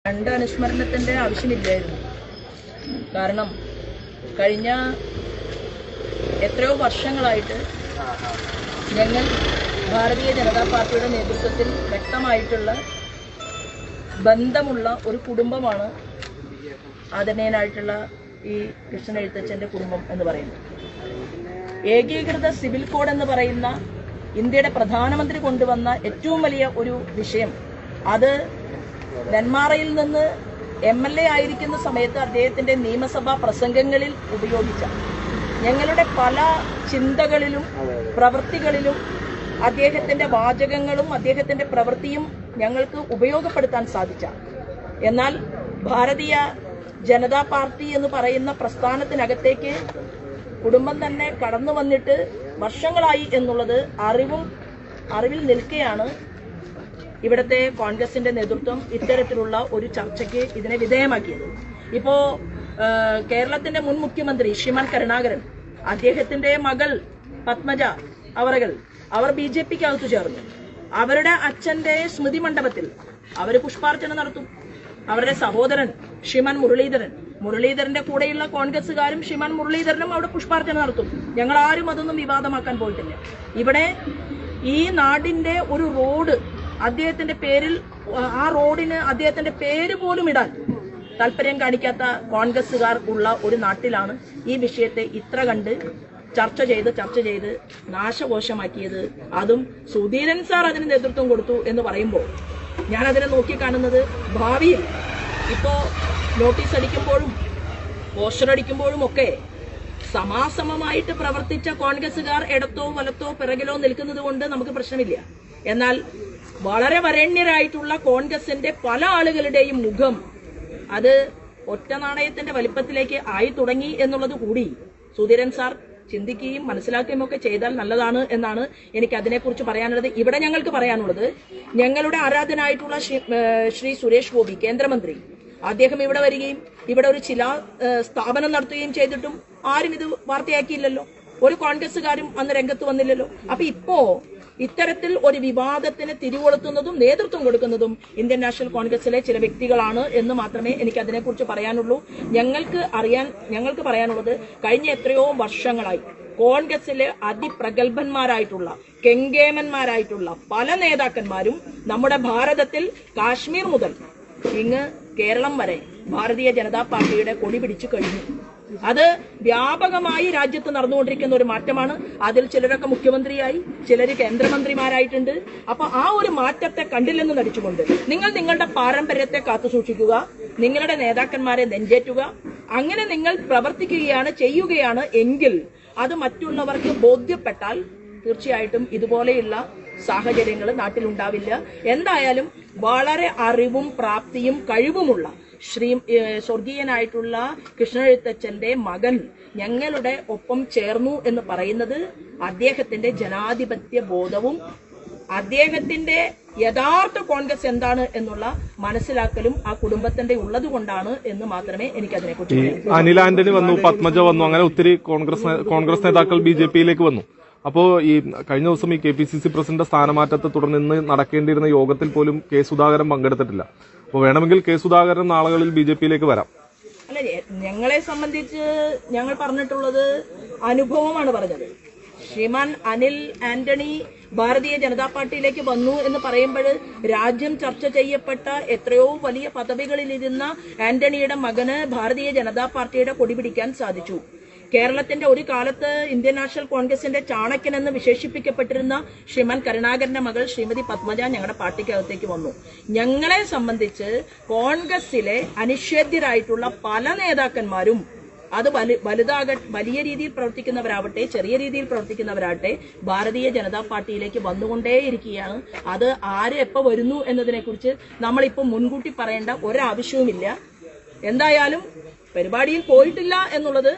രണ്ട് അനുസ്മരണത്തിന്റെ ആവശ്യമില്ലായിരുന്നു. കാരണം കഴിഞ്ഞ എത്രയോ വർഷങ്ങളായിട്ട് ഞങ്ങൾ ഭാരതീയ ജനതാ പാർട്ടിയുടെ നേതൃത്വത്തിൽ വ്യക്തമായിട്ടുള്ള ബന്ധമുള്ള ഒരു കുടുംബമാണ് ആദരണീയനായിട്ടുള്ള ഈ കൃഷ്ണൻ എഴുത്തച്ഛൻ്റെ കുടുംബം എന്ന് പറയുന്നത്. ഏകീകൃത സിവിൽ കോഡ് എന്ന് പറയുന്ന ഇന്ത്യയുടെ പ്രധാനമന്ത്രി കൊണ്ടുവന്ന ഏറ്റവും വലിയ ഒരു വിഷയം, അത് നെന്മാറയിൽ നിന്ന് MLA ആയിരിക്കുന്ന സമയത്ത് അദ്ദേഹത്തിന്റെ നിയമസഭാ പ്രസംഗങ്ങളിൽ ഉപയോഗിച്ച ഞങ്ങളുടെ പല ചിന്തകളിലും പ്രവൃത്തികളിലും അദ്ദേഹത്തിന്റെ വാചകങ്ങളും അദ്ദേഹത്തിന്റെ പ്രവൃത്തിയും ഞങ്ങൾക്ക് ഉപയോഗപ്പെടുത്താൻ സാധിച്ച, എന്നാൽ ഭാരതീയ ജനതാ പാർട്ടി എന്ന് പറയുന്ന പ്രസ്ഥാനത്തിനകത്തേക്ക് കുടുംബം തന്നെ കടന്നു വന്നിട്ട് വർഷങ്ങളായി എന്നുള്ളത് അറിവിൽ നിൽക്കെയാണ് ഇവിടുത്തെ കോൺഗ്രസിന്റെ നേതൃത്വം ഇത്തരത്തിലുള്ള ഒരു ചർച്ചയ്ക്ക് ഇതിനെ വിധേയമാക്കിയത്. ഇപ്പോ കേരളത്തിന്റെ മുൻ മുഖ്യമന്ത്രി ശ്രീമാൻ കരുണാകരൻ, അദ്ദേഹത്തിന്റെ മകൾ പത്മജ അവർ BJPക്ക് അകത്തു ചേർന്നു. അവരുടെ അച്ഛന്റെ സ്മൃതി മണ്ഡപത്തിൽ അവര് പുഷ്പാർച്ചന നടത്തും. അവരുടെ സഹോദരൻ ശ്രീമാൻ മുരളീധരന്റെ കൂടെയുള്ള കോൺഗ്രസുകാരും ശ്രീമാൻ മുരളീധരനും അവിടെ പുഷ്പാർച്ചന നടത്തും. ഞങ്ങൾ ആരും അതൊന്നും വിവാദമാക്കാൻ പോയിട്ടില്ല. ഇവിടെ ഈ നാടിന്റെ ഒരു റോഡ് അദ്ദേഹത്തിന്റെ പേരിൽ, ആ റോഡിന് അദ്ദേഹത്തിന്റെ പേര് പോലും ഇടാൻ താല്പര്യം കാണിക്കാത്ത കോൺഗ്രസുകാർ ഉള്ള ഒരു നാട്ടിലാണ് ഈ വിഷയത്തെ ഇത്ര കണ്ട് ചർച്ച ചെയ്ത് നാശകോശമാക്കിയത്. അതും സുധീരൻ സാർ അതിന് നേതൃത്വം കൊടുത്തു എന്ന് പറയുമ്പോൾ ഞാൻ അതിനെ നോക്കിക്കാണുന്നത്, ഭാവിയിൽ ഇപ്പോ നോട്ടീസ് അടിക്കുമ്പോഴും പോസ്റ്റർ അടിക്കുമ്പോഴും ഒക്കെ സമാസമമായിട്ട് പ്രവർത്തിച്ച കോൺഗ്രസുകാർ ഇടത്തോ വലത്തോ പിറകിലോ നിൽക്കുന്നത് കൊണ്ട് നമുക്ക് പ്രശ്നമില്ല. എന്നാൽ വളരെ വരേണ്യരായിട്ടുള്ള കോൺഗ്രസിന്റെ പല ആളുകളുടെയും മുഖം അത് ഒറ്റ നാണയത്തിന്റെ വലിപ്പത്തിലേക്ക് ആയി തുടങ്ങി എന്നുള്ളത് കൂടി സുധീരൻ സാർ ചിന്തിക്കുകയും മനസ്സിലാക്കുകയും ഒക്കെ ചെയ്താൽ നല്ലതാണ് എന്നാണ് എനിക്ക് അതിനെക്കുറിച്ച് പറയാനുള്ളത്. ഇവിടെ ഞങ്ങൾക്ക് പറയാനുള്ളത്, ഞങ്ങളുടെ ആരാധനായിട്ടുള്ള ശ്രീ സുരേഷ് ഗോപി കേന്ദ്രമന്ത്രി, അദ്ദേഹം ഇവിടെ വരികയും ഇവിടെ ഒരു സ്ഥാപനം നടത്തുകയും ചെയ്തിട്ടും ആരും ഇത് വാർത്തയാക്കിയില്ലല്ലോ. ഒരു കോൺഗ്രസുകാരും അന്ന് രംഗത്ത് വന്നില്ലല്ലോ. അപ്പൊ ഇപ്പോ ഇത്തരത്തിൽ ഒരു വിവാദത്തിന് തിരികൊളുത്തുന്നതും നേതൃത്വം കൊടുക്കുന്നതും ഇന്ത്യൻ നാഷണൽ കോൺഗ്രസിലെ ചില വ്യക്തികളാണ് എന്ന് മാത്രമേ എനിക്ക് അതിനെക്കുറിച്ച് പറയാനുള്ളൂ. ഞങ്ങൾക്ക് പറയാനുള്ളത്, കഴിഞ്ഞ എത്രയോ വർഷങ്ങളായി കോൺഗ്രസിലെ അതിപ്രഗത്ഭന്മാരായിട്ടുള്ള കെങ്കേമന്മാരായിട്ടുള്ള പല നേതാക്കന്മാരും നമ്മുടെ ഭാരതത്തിൽ കാശ്മീർ മുതൽ ഇങ്ങ് കേരളം വരെ ഭാരതീയ ജനതാ പാർട്ടിയുടെ കൊടി പിടിച്ചു കഴിഞ്ഞു. അത് വ്യാപകമായി രാജ്യത്ത് നടന്നുകൊണ്ടിരിക്കുന്ന ഒരു മാറ്റമാണ്. അതിൽ ചിലരൊക്കെ മുഖ്യമന്ത്രിയായി, ചിലര് കേന്ദ്രമന്ത്രിമാരായിട്ടുണ്ട്. അപ്പൊ ആ ഒരു മാറ്റത്തെ കണ്ടില്ലെന്ന് നടിച്ചുകൊണ്ട് നിങ്ങൾ നിങ്ങളുടെ പാരമ്പര്യത്തെ കാത്തുസൂക്ഷിക്കുക, നിങ്ങളുടെ നേതാക്കന്മാരെ നെഞ്ചേറ്റുക. അങ്ങനെ നിങ്ങൾ പ്രവർത്തിക്കുകയാണ് ചെയ്യുകയാണ് എങ്കിൽ അത് മറ്റുള്ളവർക്ക് ബോധ്യപ്പെട്ടാൽ തീർച്ചയായിട്ടും ഇതുപോലെയുള്ള സാഹചര്യങ്ങൾ നാട്ടിലുണ്ടാവില്ല. എന്തായാലും വളരെ അറിവും പ്രാപ്തിയും കഴിവുമുള്ള സ്വർഗീയനായിട്ടുള്ള കൃഷ്ണൻ എഴുത്തച്ഛന്റെ മകൻ ഞങ്ങളുടെ ഒപ്പം ചേർന്നു എന്ന് പറയുന്നത് അദ്ദേഹത്തിന്റെ ജനാധിപത്യ ബോധവും അദ്ദേഹത്തിന്റെ യഥാർത്ഥ കോൺഗ്രസ് എന്താണ് എന്നുള്ള മനസ്സിലാക്കലും ആ കുടുംബത്തിന്റെ ഉള്ളത് കൊണ്ടാണ് എന്ന് മാത്രമേ എനിക്കതിനെക്കുറിച്ച് പറയാൻ. അനിൽ ആന്റണി വന്നു, പത്മജ വന്നു, അങ്ങനെ ഒത്തിരി കോൺഗ്രസ് നേതാക്കൾ BJPയിലേക്ക് വന്നു. അപ്പോ ഈ കഴിഞ്ഞ ദിവസം ഈ KPCC പ്രസിഡന്റ് സ്ഥാനമാറ്റത്തെ തുടർന്ന് ഇന്ന് നടക്കേണ്ടിയിരുന്ന യോഗത്തിൽ പോലും K. സുധാകരൻ പങ്കെടുത്തിട്ടില്ല. അപ്പോൾ വേണമെങ്കിൽ K. സുധാകരൻ നാളുകളിൽ BJPയിലേക്ക് വരാം. അല്ല, ഞങ്ങളെ സംബന്ധിച്ച് ഞങ്ങൾ പറഞ്ഞിട്ടുള്ളത് അനുഭവമാണ് പറഞ്ഞത്. ശ്രീമാൻ അനിൽ ആന്റണി ഭാരതീയ ജനതാ പാർട്ടിയിലേക്ക് വന്നു എന്ന് പറയുമ്പോൾ രാജ്യം ചർച്ച ചെയ്യപ്പെട്ട എത്രയോ വലിയ പദവികളിലിരുന്ന ആന്റണിയുടെ മകന് ഭാരതീയ ജനതാ പാർട്ടിയുടെ കൊടി പിടിക്കാൻ സാധിച്ചു. കേരളത്തിന്റെ ഒരു കാലത്ത് ഇന്ത്യൻ നാഷണൽ കോൺഗ്രസിന്റെ ചാണക്യൻ എന്ന് വിശേഷിപ്പിക്കപ്പെട്ടിരുന്ന ശ്രീമാൻ കരുണാകരന്റെ മകൾ ശ്രീമതി പത്മജ ഞങ്ങളുടെ പാർട്ടിക്കകത്തേക്ക് വന്നു. ഞങ്ങളെ സംബന്ധിച്ച് കോൺഗ്രസിലെ അനിഷേധ്യരായിട്ടുള്ള പല നേതാക്കന്മാരും, അത് വലിയ രീതിയിൽ പ്രവർത്തിക്കുന്നവരാവട്ടെ ചെറിയ രീതിയിൽ പ്രവർത്തിക്കുന്നവരാവട്ടെ, ഭാരതീയ ജനതാ പാർട്ടിയിലേക്ക് വന്നുകൊണ്ടേയിരിക്കുകയാണ്. അത് ആര് എപ്പോ വരുന്നു എന്നതിനെക്കുറിച്ച് നമ്മളിപ്പോൾ മുൻകൂട്ടി പറയേണ്ട ഒരാവശ്യവുമില്ല. എന്തായാലും പരിപാടിയിൽ പോയിട്ടില്ല എന്നുള്ളത്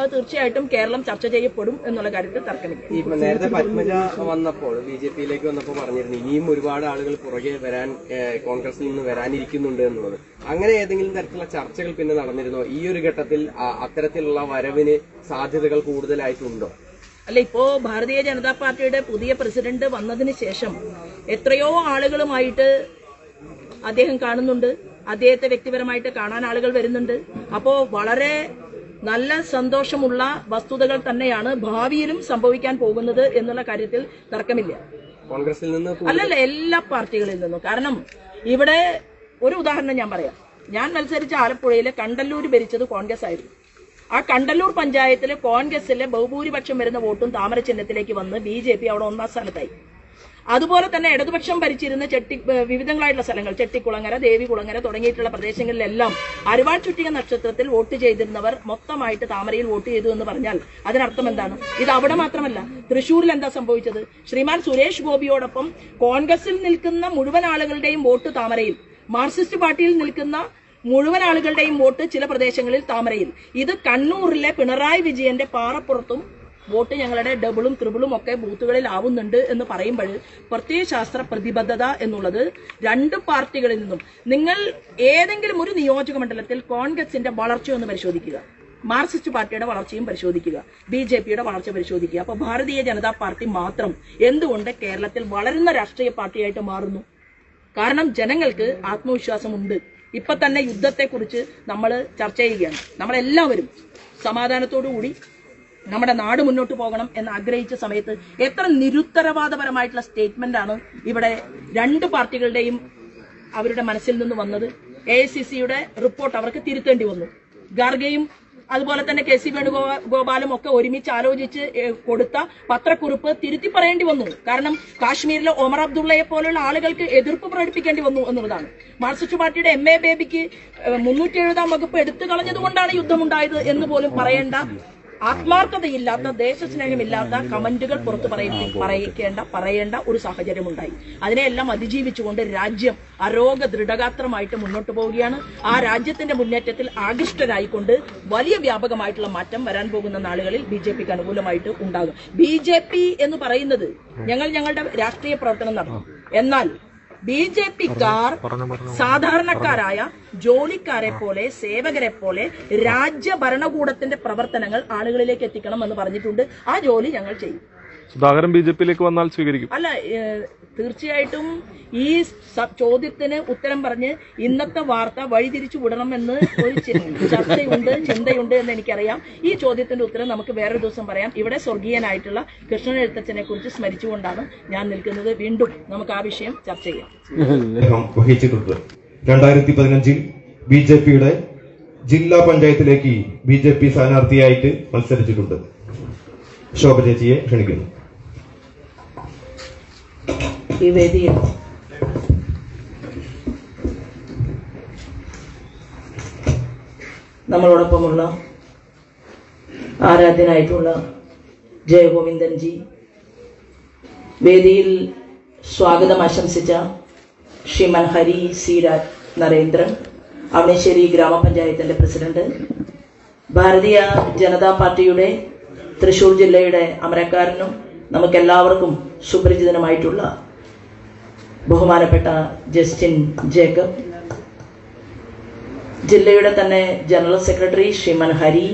അത് തീർച്ചയായിട്ടും കേരളം ചർച്ച ചെയ്യപ്പെടും എന്നുള്ള കാര്യത്തിൽ തർക്കമില്ല. ഇപ്പൊ നേരത്തെ പത്മജ വന്നപ്പോൾ BJPയിലേക്ക് വന്നപ്പോൾ പറഞ്ഞിരുന്നു ഇനിയും ഒരുപാട് ആളുകൾ പുറകെ വരാൻ കോൺഗ്രസിൽ നിന്ന് വരാനിരിക്കുന്നുണ്ട് എന്നുള്ളത്. അങ്ങനെ ഏതെങ്കിലും തരത്തിലുള്ള ചർച്ചകൾ പിന്നെ നടന്നിരുന്നോ? ഈ ഒരു ഘട്ടത്തിൽ അത്തരത്തിലുള്ള വരവിന് സാധ്യതകൾ കൂടുതലായിട്ടുണ്ടോ? അല്ല, ഇപ്പോ ഭാരതീയ ജനതാ പാർട്ടിയുടെ പുതിയ പ്രസിഡന്റ് വന്നതിന് ശേഷം എത്രയോ ആളുകളുമായിട്ട് അദ്ദേഹം കാണുന്നുണ്ട്. അദ്ദേഹത്തെ വ്യക്തിപരമായിട്ട് കാണാൻ ആളുകൾ വരുന്നുണ്ട്. അപ്പോ വളരെ നല്ല സന്തോഷമുള്ള വസ്തുതകൾ തന്നെയാണ് ഭാവിയിലും സംഭവിക്കാൻ പോകുന്നത് എന്നുള്ള കാര്യത്തിൽ തർക്കമില്ല. കോൺഗ്രസിൽ നിന്ന് അല്ലല്ല, എല്ലാ പാർട്ടികളിൽ നിന്നും. കാരണം ഇവിടെ ഒരു ഉദാഹരണം ഞാൻ പറയാം. ഞാൻ മത്സരിച്ച ആലപ്പുഴയിലെ കണ്ടല്ലൂർ ഭരിച്ചത് കോൺഗ്രസ് ആയിരുന്നു. ആ കണ്ടല്ലൂർ പഞ്ചായത്തിലെ കോൺഗ്രസിലെ ബഹുഭൂരിപക്ഷം വരുന്ന വോട്ടും താമര ചിഹ്നത്തിലേക്ക് വന്ന് BJP അവിടെ 1ാം സ്ഥാനത്തായി. അതുപോലെ തന്നെ ഇടതുപക്ഷം ഭരിച്ചിരുന്ന വിവിധങ്ങളായിട്ടുള്ള സ്ഥലങ്ങൾ, ചെട്ടിക്കുളങ്ങര, ദേവികുളങ്ങര തുടങ്ങിയിട്ടുള്ള പ്രദേശങ്ങളിലെല്ലാം അരിവാൾ ചുറ്റിക നക്ഷത്രത്തിൽ വോട്ട് ചെയ്തിരുന്നവർ മൊത്തമായിട്ട് താമരയിൽ വോട്ട് ചെയ്തു എന്ന് പറഞ്ഞാൽ അതിനർത്ഥം എന്താണ്? ഇത് അവിടെ മാത്രമല്ല, തൃശ്ശൂരിൽ എന്താ സംഭവിച്ചത്? ശ്രീമാൻ സുരേഷ് ഗോപിയോടൊപ്പം കോൺഗ്രസിൽ നിൽക്കുന്ന മുഴുവൻ ആളുകളുടെയും വോട്ട് താമരയിൽ, മാർക്സിസ്റ്റ് പാർട്ടിയിൽ നിൽക്കുന്ന മുഴുവൻ ആളുകളുടെയും വോട്ട് ചില പ്രദേശങ്ങളിൽ താമരയിൽ. ഇത് കണ്ണൂരിലെ പിണറായി വിജയന്റെ പാറപ്പുറത്തും വോട്ട് ഞങ്ങളുടെ ഡബിളും ത്രിബിളും ഒക്കെ ബൂത്തുകളിൽ ആവുന്നുണ്ട് എന്ന് പറയുമ്പോൾ പ്രത്യയശാസ്ത്ര പ്രതിബദ്ധത എന്നുള്ളത് രണ്ട് പാർട്ടികളിൽ നിന്നും, നിങ്ങൾ ഏതെങ്കിലും ഒരു നിയോജക മണ്ഡലത്തിൽ കോൺഗ്രസിന്റെ വളർച്ചയൊന്ന് പരിശോധിക്കുക, മാർക്സിസ്റ്റ് പാർട്ടിയുടെ വളർച്ചയും പരിശോധിക്കുക, BJPയുടെ വളർച്ച പരിശോധിക്കുക. അപ്പൊ ഭാരതീയ ജനതാ പാർട്ടി മാത്രം എന്തുകൊണ്ട് കേരളത്തിൽ വളരുന്ന രാഷ്ട്രീയ പാർട്ടിയായിട്ട് മാറുന്നു? കാരണം ജനങ്ങൾക്ക് ആത്മവിശ്വാസമുണ്ട്. ഇപ്പൊ തന്നെ യുദ്ധത്തെക്കുറിച്ച് നമ്മൾ ചർച്ച ചെയ്യുകയാണ്. നമ്മളെല്ലാവരും സമാധാനത്തോടുകൂടി നമ്മുടെ നാട് മുന്നോട്ട് പോകണം എന്ന് ആഗ്രഹിച്ച സമയത്ത് എത്ര നിരുത്തരവാദപരമായിട്ടുള്ള സ്റ്റേറ്റ്മെന്റ് ആണ് ഇവിടെ രണ്ട് പാർട്ടികളുടെയും അവരുടെ മനസ്സിൽ നിന്ന് വന്നത്. AICCയുടെ റിപ്പോർട്ട് അവർക്ക് തിരുത്തേണ്ടി വന്നു. ഖാർഗെയും അതുപോലെ തന്നെ KC വേണുഗോപാലും ഒക്കെ ഒരുമിച്ച് ആലോചിച്ച് കൊടുത്ത പത്രക്കുറിപ്പ് തിരുത്തി പറയേണ്ടി വന്നു. കാരണം കാശ്മീരിലെ ഒമർ അബ്ദുള്ളയെ പോലുള്ള ആളുകൾക്ക് എതിർപ്പ് പ്രകടിപ്പിക്കേണ്ടി വന്നു എന്നുള്ളതാണ്. മാർക്സിസ്റ്റ് പാർട്ടിയുടെ MA ബേബിക്ക് 370 വകുപ്പ് എടുത്തു കളഞ്ഞതുകൊണ്ടാണ് യുദ്ധമുണ്ടായത് എന്ന് പോലും പറയേണ്ട ആത്മാർത്ഥതയില്ലാത്ത, ദേശസ്നേഹമില്ലാത്ത കമന്റുകൾ പുറത്തു പറയേണ്ട ഒരു സാഹചര്യമുണ്ടായി. അതിനെയെല്ലാം അതിജീവിച്ചുകൊണ്ട് രാജ്യം അരോഗ ദൃഢഗാത്രമായിട്ട് മുന്നോട്ട് പോവുകയാണ്. ആ രാജ്യത്തിന്റെ മുന്നേറ്റത്തിൽ ആകൃഷ്ടരായിക്കൊണ്ട് വലിയ വ്യാപകമായിട്ടുള്ള മാറ്റം വരാൻ പോകുന്ന നാളുകളിൽ BJPക്ക് അനുകൂലമായിട്ട് ഉണ്ടാകും. BJP എന്ന് പറയുന്നത് ഞങ്ങളുടെ രാഷ്ട്രീയ പ്രവർത്തനം നടത്തും. എന്നാൽ BJPക്കാർ സാധാരണക്കാരായ ജോലിക്കാരെ പോലെ, സേവകരെ പോലെ രാജ്യഭരണകൂടത്തിന്റെ പ്രവർത്തനങ്ങൾ ആളുകളിലേക്ക് എത്തിക്കണം എന്ന് പറഞ്ഞിട്ടുണ്ട്. ആ ജോലി ഞങ്ങൾ ചെയ്യും. സുധാകരൻ BJPയിലേക്ക് വന്നാൽ സ്വീകരിക്കും? അല്ല, തീർച്ചയായിട്ടും ഈ ചോദ്യത്തിന് ഉത്തരം പറഞ്ഞ് ഇന്നത്തെ വാർത്ത വഴിതിരിച്ചു വിടണമെന്ന് ഒരു ചിന്തയുണ്ട് എന്ന് എനിക്കറിയാം. ഈ ചോദ്യത്തിന്റെ ഉത്തരം നമുക്ക് വേറൊരു ദിവസം പറയാം. ഇവിടെ സ്വർഗീയനായിട്ടുള്ള കൃഷ്ണൻ എഴുത്തച്ഛനെ കുറിച്ച് സ്മരിച്ചുകൊണ്ടാണ് ഞാൻ നിൽക്കുന്നത്. വീണ്ടും നമുക്ക് ആ വിഷയം ചർച്ച ചെയ്യാം. 2015 BJPയുടെ ജില്ലാ പഞ്ചായത്തിലേക്ക് BJP സ്ഥാനാർത്ഥിയായിട്ട് മത്സരിച്ചിട്ടുണ്ട്. ശോഭ ചേച്ചിയെ ക്ഷണിക്കുന്നു. ഈ വേദിയിൽ നമ്മളോടൊപ്പമുള്ള ആരാധ്യനായിട്ടുള്ള ജയഗോവിന്ദൻജി, വേദിയിൽ സ്വാഗതം ആശംസിച്ച ശ്രീമാൻ ഹരി സി നരേന്ദ്രൻ, അവണേശ്ശേരി ഗ്രാമപഞ്ചായത്തിന്റെ പ്രസിഡന്റ്, ഭാരതീയ ജനതാ പാർട്ടിയുടെ തൃശൂർ ജില്ലയുടെ അമരക്കാരനും നമുക്കെല്ലാവർക്കും സുപരിചിതനുമായിട്ടുള്ള ബഹുമാനപ്പെട്ട ജസ്റ്റിൻ ജേക്കബ്, ജില്ലയുടെ തന്നെ ജനറൽ സെക്രട്ടറി ശ്രീമാൻ ഹരി,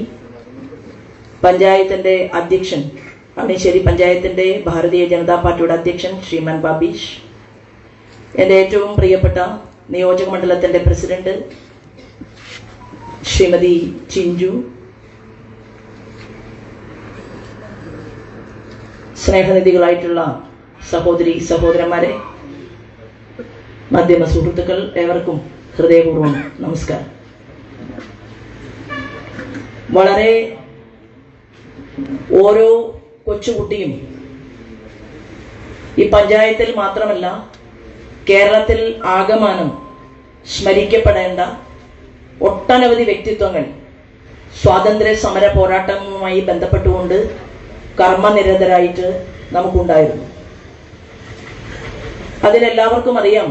പഞ്ചായത്തിന്റെ അധ്യക്ഷൻ, അവണേശ്ശേരി പഞ്ചായത്തിന്റെ ഭാരതീയ ജനതാ പാർട്ടിയുടെ അധ്യക്ഷൻ ശ്രീമാൻ ബാബീഷ്, എന്റെ ഏറ്റവും പ്രിയപ്പെട്ട നിയോജക മണ്ഡലത്തിന്റെ പ്രസിഡന്റ് ശ്രീമതി ചിഞ്ചു, സ്നേഹനിധികളായിട്ടുള്ള സഹോദരി സഹോദരന്മാരെ, മാധ്യമ സുഹൃത്തുക്കൾ, ഏവർക്കും ഹൃദയപൂർവ്വം നമസ്കാരം. വളരെ ഓരോ കൊച്ചുകുട്ടിയും ഈ പഞ്ചായത്തിൽ മാത്രമല്ല കേരളത്തിൽ ആകമാനം സ്മരിക്കപ്പെടേണ്ട ഒട്ടനവധി വ്യക്തിത്വങ്ങൾ സ്വാതന്ത്ര്യ സമര പോരാട്ടവുമായി ബന്ധപ്പെട്ടുകൊണ്ട് കർമ്മനിരതരായിട്ട് നമുക്കുണ്ടായിരുന്നു. അതിലെല്ലാവർക്കും അറിയാം,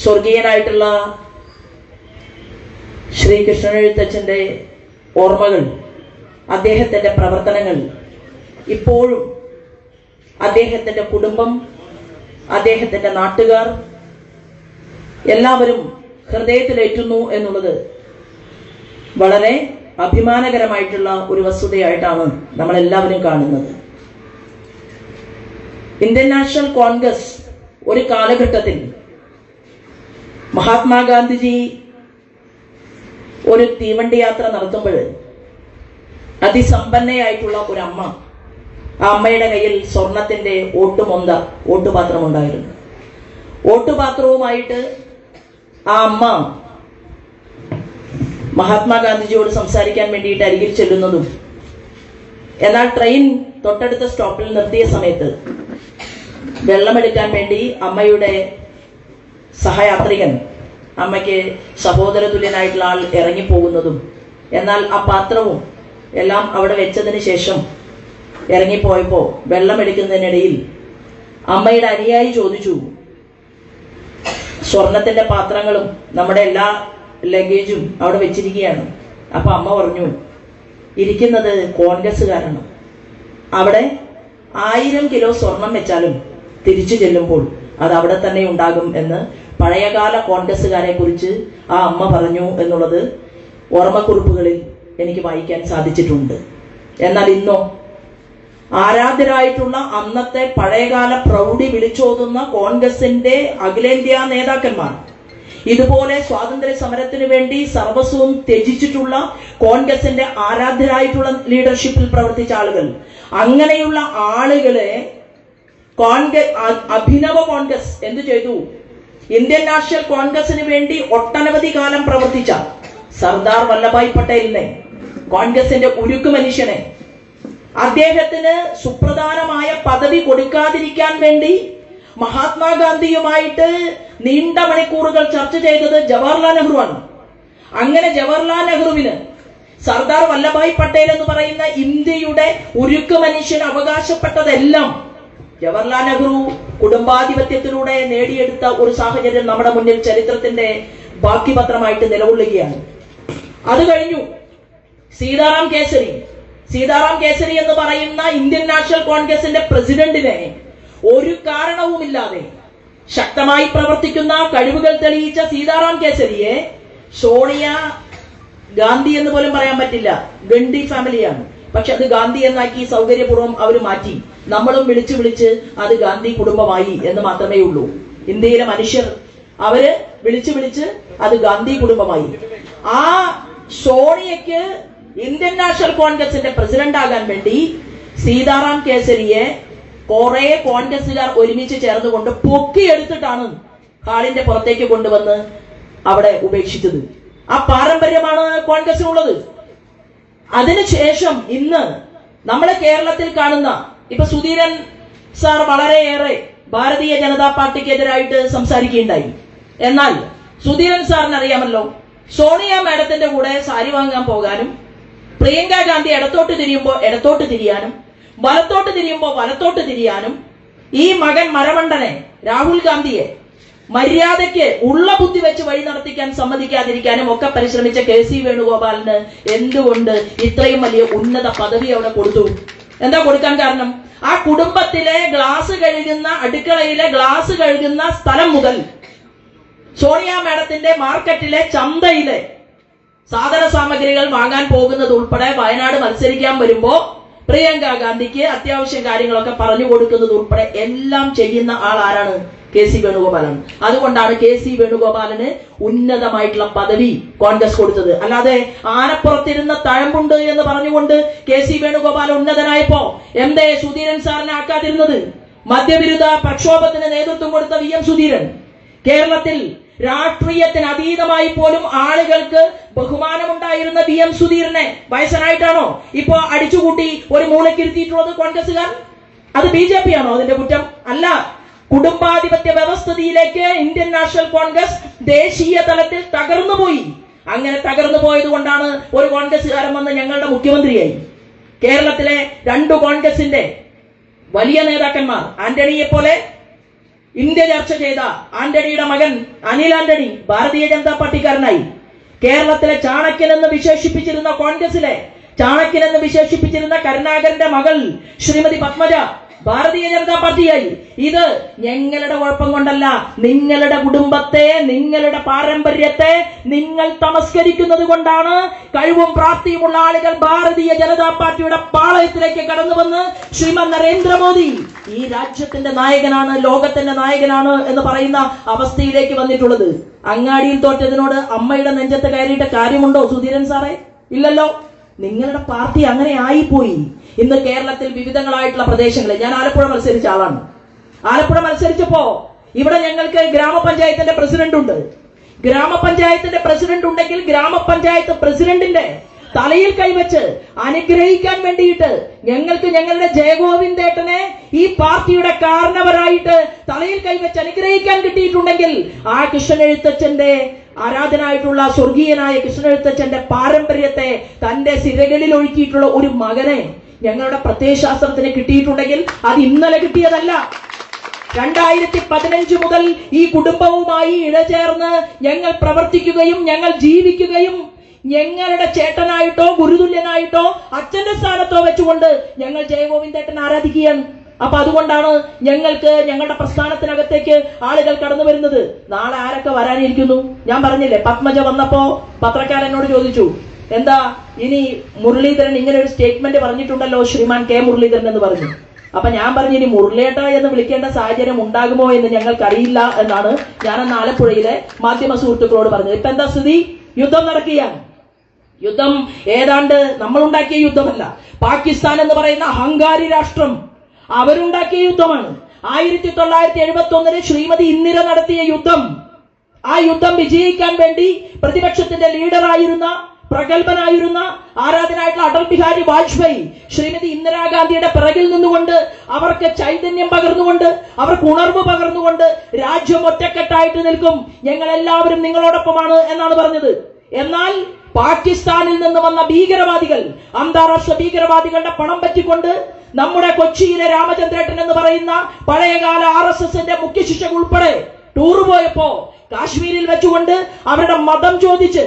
സ്വർഗീയനായിട്ടുള്ള ശ്രീകൃഷ്ണൻ എഴുത്തച്ഛന്റെ ഓർമ്മകൾ, അദ്ദേഹത്തിന്റെ പ്രവർത്തനങ്ങൾ ഇപ്പോഴും അദ്ദേഹത്തിന്റെ കുടുംബം, അദ്ദേഹത്തിന്റെ നാട്ടുകാർ എല്ലാവരും ഹൃദയത്തിലേറ്റുന്നു എന്നുള്ളത് വളരെ അഭിമാനകരമായിട്ടുള്ള ഒരു വസ്തുതയായിട്ടാണ് നമ്മളെല്ലാവരും കാണുന്നത്. ഇന്ത്യൻ നാഷണൽ കോൺഗ്രസ് ഒരു കാലഘട്ടത്തിൽ മഹാത്മാഗാന്ധിജി ഒരു തീവണ്ടി യാത്ര നടത്തുമ്പോൾ അതിസമ്പന്നയായിട്ടുള്ള ഒരു അമ്മ, ആ അമ്മയുടെ കയ്യിൽ സ്വർണത്തിന്റെ ഓട്ടുപാത്രം ഉണ്ടായിരുന്നു. ഓട്ടുപാത്രവുമായിട്ട് ആ അമ്മ മഹാത്മാഗാന്ധിജിയോട് സംസാരിക്കാൻ വേണ്ടിയിട്ട് അരികിൽ ചെല്ലുന്നതും, എന്നാൽ ട്രെയിൻ തൊട്ടടുത്ത സ്റ്റോപ്പിൽ നിർത്തിയ സമയത്ത് വെള്ളമെടുക്കാൻ വേണ്ടി അമ്മയുടെ സഹയാത്രികൻ, അമ്മയ്ക്ക് സഹോദര തുല്യനായിട്ടുള്ള ആൾ ഇറങ്ങിപ്പോകുന്നതും, എന്നാൽ ആ പാത്രവും എല്ലാം അവിടെ വെച്ചതിന് ശേഷം ഇറങ്ങിപ്പോയപ്പോ വെള്ളമെടുക്കുന്നതിനിടയിൽ അമ്മയുടെ അനുയായി ചോദിച്ചു, സ്വർണത്തിന്റെ പാത്രങ്ങളും നമ്മുടെ എല്ലാ ലഗേജും അവിടെ വെച്ചിരിക്കുകയാണ്. അപ്പൊ അമ്മ പറഞ്ഞു, ഇരിക്കുന്നത് കോൺഗ്രസ്സുകാരാണ്, അവിടെ 1000 കിലോ സ്വർണം വെച്ചാലും തിരിച്ചു ചെല്ലുമ്പോൾ അത് അവിടെ തന്നെ ഉണ്ടാകും എന്ന് പഴയകാല കോൺഗ്രസ്സുകാരെ കുറിച്ച് ആ അമ്മ പറഞ്ഞു എന്നുള്ളത് ഓർമ്മക്കുറിപ്പുകളിൽ എനിക്ക് വായിക്കാൻ സാധിച്ചിട്ടുണ്ട്. എന്നാൽ ഇന്നോ ആരാധ്യരായിട്ടുള്ള അന്നത്തെ പഴയകാല പ്രൗഢി വിളിച്ചോതുന്ന കോൺഗ്രസിന്റെ അഖിലേന്ത്യാ നേതാക്കന്മാർ, ഇതുപോലെ സ്വാതന്ത്ര്യ സമരത്തിന് വേണ്ടി സർവസ്വവും ത്യജിച്ചിട്ടുള്ള കോൺഗ്രസിന്റെ ആരാധ്യരായിട്ടുള്ള ലീഡർഷിപ്പിൽ പ്രവർത്തിച്ച ആളുകൾ, അങ്ങനെയുള്ള ആളുകളെ അഭിനവ കോൺഗ്രസ് എന്ത് ചെയ്തു? ഇന്ത്യൻ നാഷണൽ കോൺഗ്രസിന് വേണ്ടി ഒട്ടനവധി കാലം പ്രവർത്തിച്ച സർദാർ വല്ലഭായ് പട്ടേലിനെ, കോൺഗ്രസിന്റെ ഉരുക്കു മനുഷ്യനെ, അദ്ദേഹത്തിന് സുപ്രധാനമായ പദവി കൊടുക്കാതിരിക്കാൻ വേണ്ടി മഹാത്മാഗാന്ധിയുമായിട്ട് നീണ്ട മണിക്കൂറുകൾ ചർച്ച ചെയ്തത് ജവഹർലാൽ നെഹ്റുവാണ്. അങ്ങനെ ജവഹർലാൽ നെഹ്റുവിന് സർദാർ വല്ലഭായ് പട്ടേൽ എന്ന് പറയുന്ന ഇന്ത്യയുടെ ഉരുക്കു മനുഷ്യൻ അവകാശപ്പെട്ടതെല്ലാം ജവഹർലാൽ നെഹ്റു കുടുംബാധിപത്യത്തിലൂടെ നേടിയെടുത്ത ഒരു സാഹചര്യം നമ്മുടെ മുന്നിൽ ചരിത്രത്തിന്റെ ബാക്കി പത്രമായിട്ട് നിലകൊള്ളുകയാണ്. അത് കഴിഞ്ഞു സീതാറാം കേസരി എന്ന് പറയുന്ന ഇന്ത്യൻ നാഷണൽ കോൺഗ്രസിന്റെ പ്രസിഡന്റിനെ ഒരു കാരണവുമില്ലാതെ ശക്തമായി പ്രവർത്തിക്കുന്ന കഴിവുകൾ തെളിയിച്ച സീതാറാം കേസരിയെ സോണിയ ഗാന്ധി എന്ന് പോലും പറയാൻ പറ്റില്ല, ഗണ്ഡി ഫാമിലിയാണ്, പക്ഷെ അത് ഗാന്ധി എന്നാക്കി സൗകര്യപൂർവ്വം അവർ മാറ്റി. നമ്മളും വിളിച്ച് അത് ഗാന്ധി കുടുംബമായി എന്ന് മാത്രമേ ഉള്ളൂ. ഇന്ത്യയിലെ മനുഷ്യർ അവര് വിളിച്ച് അത് ഗാന്ധി കുടുംബമായി. ആ സോണിയയ്ക്ക് ഇന്ത്യൻ നാഷണൽ കോൺഗ്രസിന്റെ പ്രസിഡന്റ് ആകാൻ വേണ്ടി സീതാറാം കേസരിയെ കുറെ കോൺഗ്രസുകാർ ഒരുമിച്ച് ചേർന്നുകൊണ്ട് പൊക്കിയെടുത്തിട്ടാണ് ഹാളിന്റെ പുറത്തേക്ക് കൊണ്ടുവന്ന് അവിടെ ഉപേക്ഷിച്ചത്. ആ പാരമ്പര്യമാണ് കോൺഗ്രസിനുള്ളത്. അതിനുശേഷം ഇന്ന് നമ്മളെ കേരളത്തിൽ കാണുന്ന ഇപ്പൊ സുധീരൻ സാർ വളരെയേറെ ഭാരതീയ ജനതാ പാർട്ടിക്കെതിരായിട്ട് സംസാരിക്കുകയുണ്ടായി. എന്നാൽ സുധീരൻ സാറിന് അറിയാമല്ലോ, സോണിയ മാഡത്തിന്റെ കൂടെ സാരി വാങ്ങാൻ പോകാനും, പ്രിയങ്ക ഗാന്ധി ഇടത്തോട്ട് തിരിയുമ്പോൾ ഇടത്തോട്ട് തിരിയാനും, വലത്തോട്ട് തിരിയുമ്പോൾ വലത്തോട്ട് തിരിയാനും, ഈ മകൻ മരമണ്ടനെ രാഹുൽ ഗാന്ധിയെ മര്യാദയ്ക്ക് ഉള്ള ബുദ്ധി വെച്ച് വഴി നടത്തിക്കാൻ സമ്മതിക്കാതിരിക്കാനും ഒക്കെ പരിശ്രമിച്ച കെ.സി. വേണുഗോപാലിന് എന്തുകൊണ്ട് ഇത്രയും വലിയ ഉന്നത പദവി അവിടെ കൊടുത്തു? എന്താ കൊടുക്കാൻ കാരണം? ആ കുടുംബത്തിലെ ഗ്ലാസ് കഴുകുന്ന, അടുക്കളയിലെ ഗ്ലാസ് കഴുകുന്ന സ്ഥലം മുതൽ സോണിയ മാഡത്തിന്റെ മാർക്കറ്റിലെ ചന്തയിലെ സാധന സാമഗ്രികൾ വാങ്ങാൻ പോകുന്നത് ഉൾപ്പെടെ വയനാട് മത്സരിക്കാൻ വരുമ്പോ പ്രിയങ്ക ഗാന്ധിക്ക് അത്യാവശ്യം കാര്യങ്ങളൊക്കെ പറഞ്ഞു കൊടുക്കുന്നത് ഉൾപ്പെടെ എല്ലാം ചെയ്യുന്ന ആൾ ആരാണ്? കെ.സി. വേണുഗോപാലാണ്. അതുകൊണ്ടാണ് കെ.സി. വേണുഗോപാലിന് ഉന്നതമായിട്ടുള്ള പദവി കോൺഗ്രസ് കൊടുത്തത്. അല്ലാതെ ആനപ്പുറത്തിരുന്ന തഴമ്പുണ്ട് എന്ന് പറഞ്ഞുകൊണ്ട് കെ.സി. വേണുഗോപാൽ ഉന്നതനായപ്പോ എന്തേ സുധീരൻ സാറിനെ ആക്കാതിരുന്നത്? മദ്യവിരുദ്ധ പ്രക്ഷോഭത്തിന് നേതൃത്വം കൊടുത്ത വി.എം. സുധീരൻ, കേരളത്തിൽ രാഷ്ട്രീയത്തിന് അതീതമായി പോലും ആളുകൾക്ക് ബഹുമാനമുണ്ടായിരുന്ന വി.എം. സുധീരനെ വയസ്സനായിട്ടാണോ ഇപ്പോ അടിച്ചുകൂട്ടി ഒരു മൂലക്കിരുത്തിയിട്ടുള്ളത് കോൺഗ്രസുകാർ? അത് ബി.ജെ.പി ആണോ അതിന്റെ കുറ്റം? അല്ല. കുടുംബാധിപത്യ വ്യവസ്ഥിതിയിലേക്ക് ഇന്ത്യൻ നാഷണൽ കോൺഗ്രസ് ദേശീയ തലത്തിൽ തകർന്നുപോയി. അങ്ങനെ തകർന്നു പോയത് കൊണ്ടാണ് ഒരു കോൺഗ്രസുകാരൻ വന്ന് ഞങ്ങളുടെ മുഖ്യമന്ത്രിയായി. കേരളത്തിലെ 2 കോൺഗ്രസിന്റെ വലിയ നേതാക്കന്മാർ, ആന്റണിയെ പോലെ ഇന്ത്യ ചർച്ച ചെയ്ത ആന്റണിയുടെ മകൻ അനിൽ ആന്റണി ഭാരതീയ ജനതാ പാർട്ടിക്കാരനായി. കേരളത്തിലെ ചാണക്യൻ എന്ന് വിശേഷിപ്പിച്ചിരുന്ന കോൺഗ്രസിലെ ചാണക്യൻ എന്ന് വിശേഷിപ്പിച്ചിരുന്ന കരുണാകരന്റെ മകൾ ശ്രീമതി പത്മജ ഭാരതീയ ജനതാ പാർട്ടിയായി. ഇത് ഞങ്ങളുടെ കുഴപ്പം കൊണ്ടല്ല, നിങ്ങളുടെ കുടുംബത്തെ, നിങ്ങളുടെ പാരമ്പര്യത്തെ നിങ്ങൾ തമസ്കരിക്കുന്നത് കൊണ്ടാണ് കഴിവും പ്രാപ്തിയുമുള്ള ആളുകൾ ഭാരതീയ ജനതാ പാർട്ടിയുടെ പാളയത്തിലേക്ക് കടന്നു വന്ന് ശ്രീമാൻ നരേന്ദ്രമോദി ഈ രാജ്യത്തിന്റെ നായകനാണ്, ലോകത്തിന്റെ നായകനാണ് എന്ന് പറയുന്ന അവസ്ഥയിലേക്ക് വന്നിട്ടുള്ളത്. അങ്ങാടിയിൽ തോറ്റതിനോട് അമ്മയുടെ നെഞ്ചത്ത് കയറിയിട്ട് കാര്യമുണ്ടോ സുധീരൻ സാറേ? ഇല്ലല്ലോ. നിങ്ങളുടെ പാർട്ടി അങ്ങനെ ആയിപ്പോയി. ഇന്ന് കേരളത്തിൽ വിവിധങ്ങളായിട്ടുള്ള പ്രദേശങ്ങളിൽ, ഞാൻ ആലപ്പുഴ മത്സരിച്ച ആളാണ്. ആലപ്പുഴ മത്സരിച്ചപ്പോ ഇവിടെ ഞങ്ങൾക്ക് ഗ്രാമപഞ്ചായത്തിന്റെ പ്രസിഡന്റ് ഉണ്ട്. ഗ്രാമപഞ്ചായത്തിന്റെ പ്രസിഡന്റ് ഉണ്ടെങ്കിൽ ഗ്രാമപഞ്ചായത്ത് പ്രസിഡന്റിന്റെ തലയിൽ കൈവച്ച് അനുഗ്രഹിക്കാൻ വേണ്ടിയിട്ട് ഞങ്ങൾക്ക് ഞങ്ങളുടെ ജയഗോവിന്ദേട്ടനെ ഈ പാർട്ടിയുടെ കാരണവരായിട്ട് തലയിൽ കൈവച്ച് അനുഗ്രഹിക്കാൻ കിട്ടിയിട്ടുണ്ടെങ്കിൽ ആ കൃഷ്ണനെഴുത്തച്ഛന്റെ ആരാധനായിട്ടുള്ള സ്വർഗീയനായ കൃഷ്ണനെഴുത്തച്ഛന്റെ പാരമ്പര്യത്തെ തന്റെ സിരകളിൽ ഒഴുക്കിയിട്ടുള്ള ഒരു മകനെ ഞങ്ങളുടെ പ്രത്യയശാസ്ത്രത്തിന് കിട്ടിയിട്ടുണ്ടെങ്കിൽ അത് ഇന്നലെ കിട്ടിയതല്ല. 2015 മുതൽ ഈ കുടുംബവുമായി ഇഴചേർന്ന് ഞങ്ങൾ പ്രവർത്തിക്കുകയും ഞങ്ങൾ ജീവിക്കുകയും ഞങ്ങളുടെ ചേട്ടനായിട്ടോ ഗുരുതുല്യനായിട്ടോ അച്ഛന്റെ സ്ഥാനത്തോ വെച്ചുകൊണ്ട് ഞങ്ങൾ ജയഗോവിന്ദേട്ടൻ ആരാധിക്കുകയാണ്. അപ്പൊ അതുകൊണ്ടാണ് ഞങ്ങൾക്ക് ഞങ്ങളുടെ പ്രസ്ഥാനത്തിനകത്തേക്ക് ആളുകൾ കടന്നു വരുന്നത്. നാളെ ആരൊക്കെ വരാനിരിക്കുന്നു? ഞാൻ പറഞ്ഞില്ലേ, പത്മജ വന്നപ്പോ പത്രക്കാരനോട് ചോദിച്ചു, എന്താ ഇനി മുരളീധരൻ ഇങ്ങനെ ഒരു സ്റ്റേറ്റ്മെന്റ് പറഞ്ഞിട്ടുണ്ടല്ലോ, ശ്രീമാൻ കെ മുരളീധരൻ എന്ന് പറഞ്ഞു. അപ്പൊ ഞാൻ പറഞ്ഞു, ഇനി മുരളിയേട്ട എന്ന് വിളിക്കേണ്ട സാഹചര്യം ഉണ്ടാകുമോ എന്ന് ഞങ്ങൾക്കറിയില്ല എന്നാണ് ഞാൻ അന്ന് ആലപ്പുഴയിലെ മാധ്യമ സുഹൃത്തുക്കളോട് പറഞ്ഞത്. ഇപ്പൊ എന്താ സ്ഥിതി? യുദ്ധം നടക്കുകയാണ്. യുദ്ധം ഏതാണ്ട് നമ്മളുണ്ടാക്കിയ യുദ്ധമല്ല, പാകിസ്ഥാൻ എന്ന് പറയുന്ന അഹങ്കാരി രാഷ്ട്രം അവരുണ്ടാക്കിയ യുദ്ധമാണ്. 1971 ശ്രീമതി ഇന്ദിര നടത്തിയ യുദ്ധം. ആ യുദ്ധം വിജയിക്കാൻ വേണ്ടി പ്രതിപക്ഷത്തിന്റെ ലീഡറായിരുന്ന, പ്രഗത്ഭനായിരുന്ന, ആരാധനായിട്ടുള്ള അടൽ ബിഹാരി വാജ്പേയി ശ്രീമതി ഇന്ദിരാഗാന്ധിയുടെ പിറകിൽ നിന്നുകൊണ്ട് അവർക്ക് ചൈതന്യം പകർന്നുകൊണ്ട്, അവർക്ക് ഉണർവ് പകർന്നുകൊണ്ട് രാജ്യം ഒറ്റക്കെട്ടായിട്ട് നിൽക്കും, ഞങ്ങൾ എല്ലാവരും നിങ്ങളോടൊപ്പമാണ് എന്നാണ് പറഞ്ഞത്. എന്നാൽ പാകിസ്ഥാനിൽ നിന്ന് വന്ന ഭീകരവാദികൾ, അന്താരാഷ്ട്ര ഭീകരവാദികളുടെ പണം പറ്റിക്കൊണ്ട് നമ്മുടെ കൊച്ചിയിലെ രാമചന്ദ്രേട്ടൻ എന്ന് പറയുന്ന പഴയകാല RSSന്റെ മുഖ്യ ശിക്ഷക ഉൾപ്പെടെ ടൂർ പോയപ്പോ കാശ്മീരിൽ വെച്ചുകൊണ്ട് അവരുടെ മതം ചോദിച്ച്